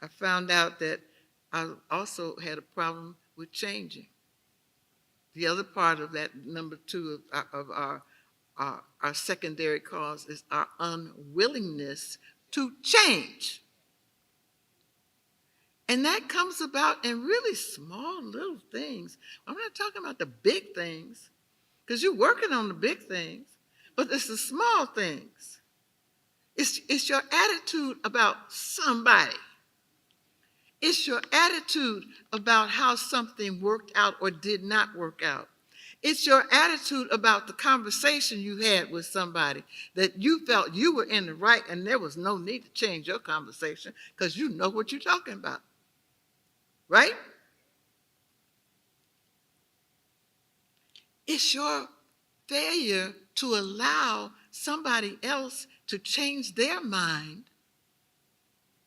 I found out that I also had a problem with changing. The other part of that, number two of our secondary cause, is our unwillingness to change. And that comes about in really small little things. I'm not talking about the big things, because you're working on the big things, but it's the small things. It's your attitude about somebody. It's your attitude about how something worked out or did not work out. It's your attitude about the conversation you had with somebody that you felt you were in the right and there was no need to change your conversation because you know what you're talking about. Right? It's your failure to allow somebody else to change their mind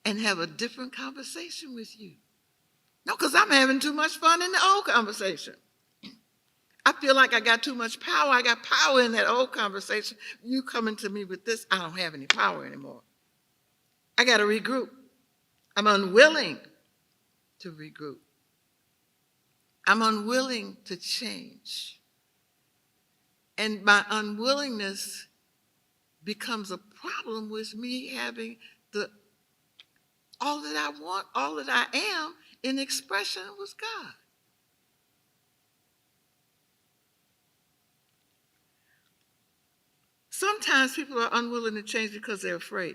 and have a different conversation with you. No, because I'm having too much fun in the old conversation. I feel like I got too much power. I got power in that old conversation. You coming to me with this, I don't have any power anymore. I got to regroup. I'm unwilling to regroup. I'm unwilling to change. And my unwillingness becomes a problem with me having all that I want, all that I am in expression was God. Sometimes people are unwilling to change because they're afraid.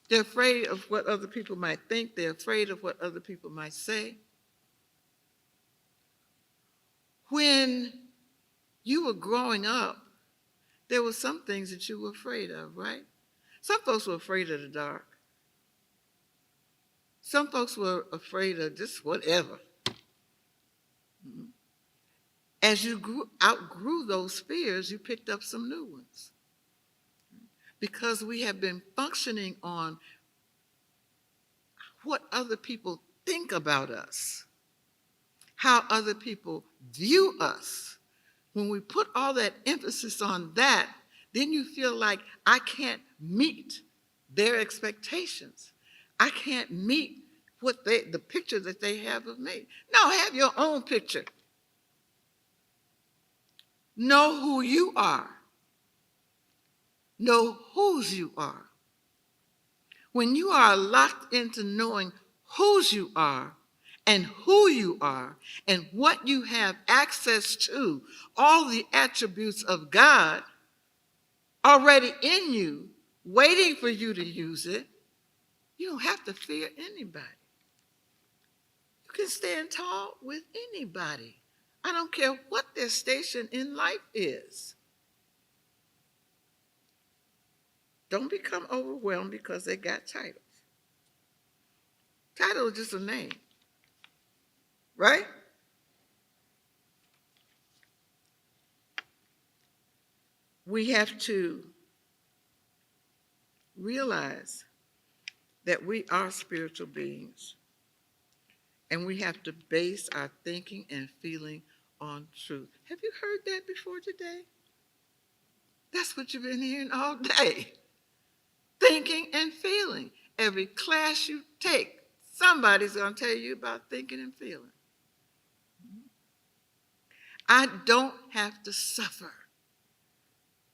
They're afraid of what other people might think. They're afraid of what other people might say. When you were growing up, there were some things that you were afraid of, right? Some folks were afraid of the dark. Some folks were afraid of just whatever. As you outgrew those fears, you picked up some new ones. Because we have been functioning on what other people think about us, how other people view us. When we put all that emphasis on that, then you feel like I can't meet their expectations. I can't meet the picture that they have of me. No, have your own picture. Know who you are. Know whose you are. When you are locked into knowing whose you are and who you are and what you have access to, all the attributes of God already in you, waiting for you to use it, you don't have to fear anybody. You can stand tall with anybody. I don't care what their station in life is. Don't become overwhelmed because they got titles. Title is just a name, right? We have to realize that we are spiritual beings, and we have to base our thinking and feeling on truth. Have you heard that before today? That's what you've been hearing all day. Thinking and feeling. Every class you take, somebody's going to tell you about thinking and feeling. I don't have to suffer.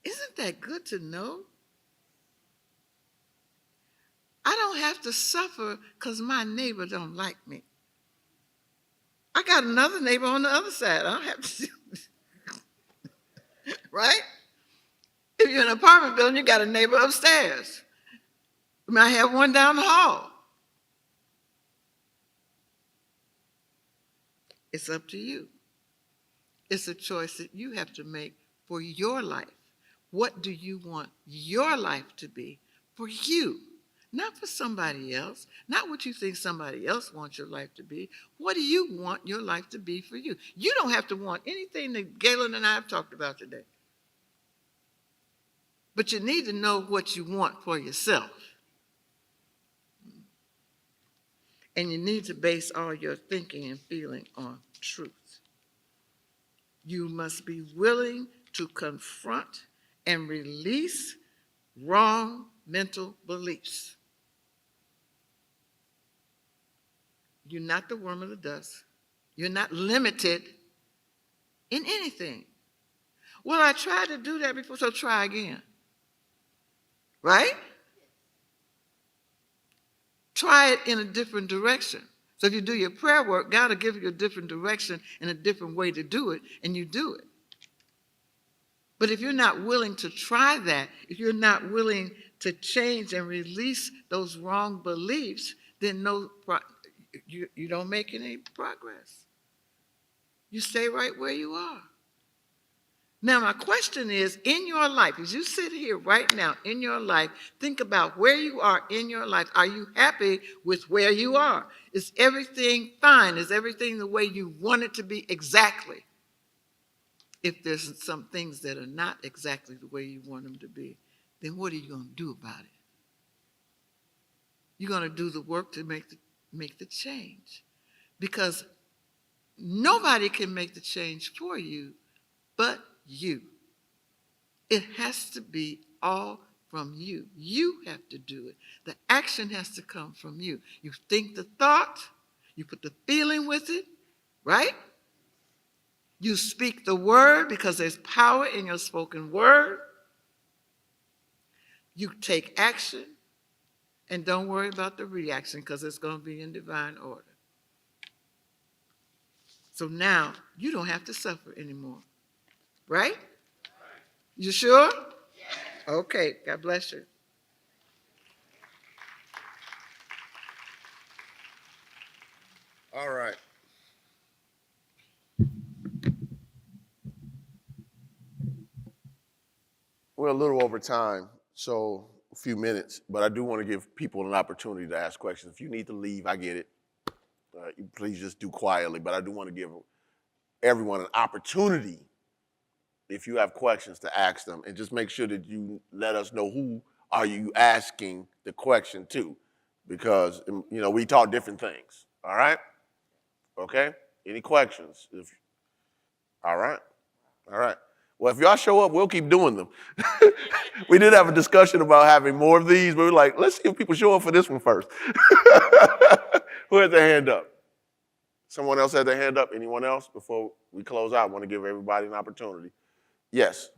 Isn't that good to know? I don't have to suffer because my neighbor don't like me. I got another neighbor on the other side. I don't have to do right? If you're in an apartment building, you got a neighbor upstairs. You might have one down the hall. It's up to you. It's a choice that you have to make for your life. What do you want your life to be for you? Not for somebody else. Not what you think somebody else wants your life to be. What do you want your life to be for you? You don't have to want anything that Gaylon and I have talked about today. But you need to know what you want for yourself. And you need to base all your thinking and feeling on truth. You must be willing to confront and release wrong mental beliefs. You're not the worm of the dust. You're not limited in anything. Well, I tried to do that before, so try again. Right? Try it in a different direction. So if you do your prayer work, God will give you a different direction and a different way to do it, and you do it. But if you're not willing to try that, if you're not willing to change and release those wrong beliefs, then you don't make any progress. You stay right where you are. Now, my question is, in your life, as you sit here right now in your life, think about where you are in your life. Are you happy with where you are? Is everything fine? Is everything the way you want it to be exactly? If there's some things that are not exactly the way you want them to be, then what are you going to do about it? You're going to do the work to make the change. Because nobody can make the change for you but you. It has to be all from you. You have to do it. The action has to come from you. You think the thought, you put the feeling with it, right? You speak the word because there's power in your spoken word. You take action and don't worry about the reaction because it's going to be in divine order. So now you don't have to suffer anymore. Right? You sure? Yes. Okay, God bless you. All right. We're a little over time, so a few minutes, but I do want to give people an opportunity to ask questions. If you need to leave, I get it. Please just do quietly, but I do want to give everyone an opportunity, if you have questions, to ask them, and just make sure that you let us know who are you asking the question to, because we taught different things. All right? Okay? Any questions? All right. Well, if y'all show up, we'll keep doing them. We did have a discussion about having more of these, but we were like, let's see if people show up for this one first. Who had their hand up? Someone else had their hand up? Anyone else? Before we close out, I want to give everybody an opportunity. Yes.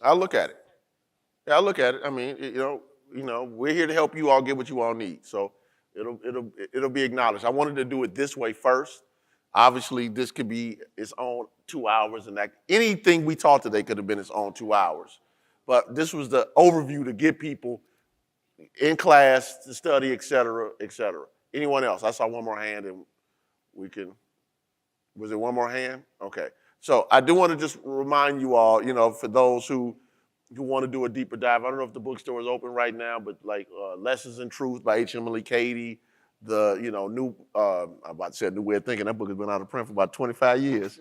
I'll look at it. Yeah, I'll look at it. I mean, we're here to help you all get what you all need. So it'll be acknowledged. I wanted to do it this way first. Obviously, this could be its own 2 hours, and that anything we taught today could have been its own 2 hours. But this was the overview to get people in class to study, et cetera, et cetera. Anyone else? I saw one more hand, and we can. Was it one more hand? Okay. So I do want to just remind you all, for those who who want to do a deeper dive. I don't know if the bookstore is open right now, but like Lessons in Truth by H. Emily Cady, the new I'm about to say a New Way of Thinking. That book has been out of print for about 25 years.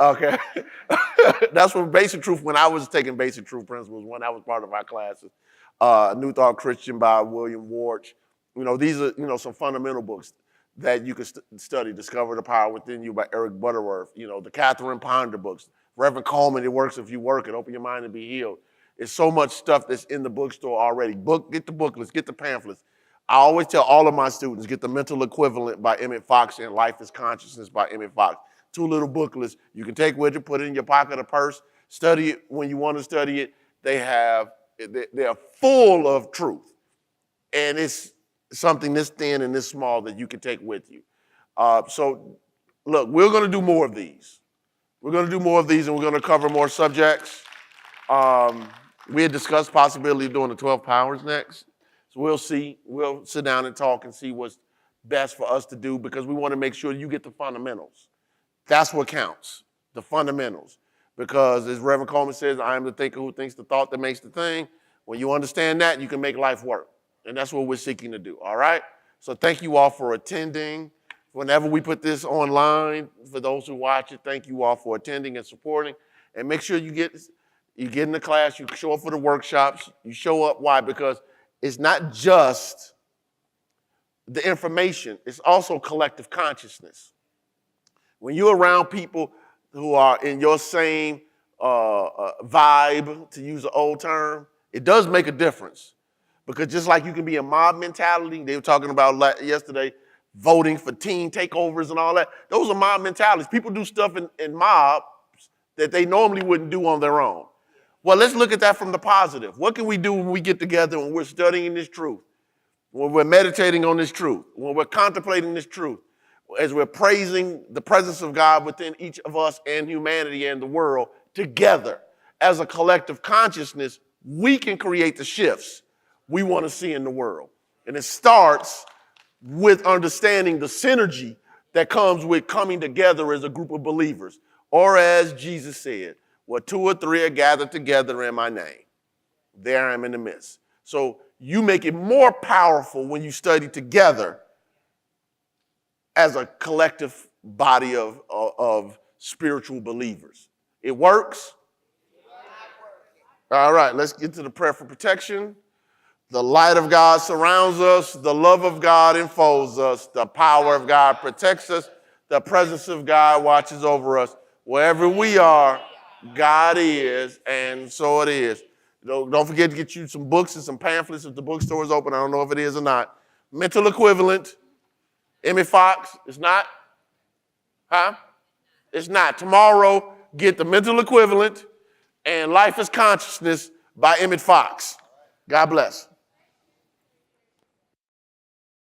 Okay, that's from Basic Truth. When I was taking Basic Truth Principles, when that was part of our classes. New Thought Christian by William Warch. These are some fundamental books that you can study. Discover the Power Within You by Eric Butterworth. The Catherine Ponder books. Reverend Coleman, It Works If You Work It. Open Your Mind and Be Healed. There's so much stuff that's in the bookstore already. Get the booklets, get the pamphlets. I always tell all of my students, get the Mental Equivalent by Emmett Fox and Life is Consciousness by Emmett Fox. 2 little booklets you can take with you, put it in your pocket or purse, study it when you want to study it. They're full of truth. And it's something this thin and this small that you can take with you. So look, we're going to do more of these. We're going to do more of these and we're going to cover more subjects. We had discussed possibility of doing the 12 powers next. So we'll see. We'll sit down and talk and see what's best for us to do because we want to make sure you get the fundamentals. That's what counts, the fundamentals. Because as Reverend Coleman says, I am the thinker who thinks the thought that makes the thing. When you understand that, you can make life work. And that's what we're seeking to do, all right? So thank you all for attending. Whenever we put this online, for those who watch it, thank you all for attending and supporting. And make sure you get in the class, you show up for the workshops. You show up, why? Because it's not just the information, it's also collective consciousness. When you're around people who are in your same vibe, to use an old term, it does make a difference. Because just like you can be a mob mentality, they were talking about yesterday, voting for teen takeovers and all that. Those are mob mentalities. People do stuff in mobs that they normally wouldn't do on their own. Well, let's look at that from the positive. What can we do when we get together, when we're studying this truth, when we're meditating on this truth, when we're contemplating this truth, as we're praising the presence of God within each of us and humanity and the world together as a collective consciousness, we can create the shifts we want to see in the world. And it starts with understanding the synergy that comes with coming together as a group of believers. Or as Jesus said, where 2 or 3 are gathered together in my name, there I am in the midst. So you make it more powerful when you study together as a collective body of spiritual believers. It works? All right, let's get to the prayer for protection. The light of God surrounds us. The love of God enfolds us. The power of God protects us. The presence of God watches over us. Wherever we are, God is, and so it is. Don't forget to get you some books and some pamphlets if the bookstore is open. I don't know if it is or not. Mental Equivalent. Emmett Fox. It's not? Huh? It's not. Tomorrow, get the Mental Equivalent and Life is Consciousness by Emmett Fox. God bless.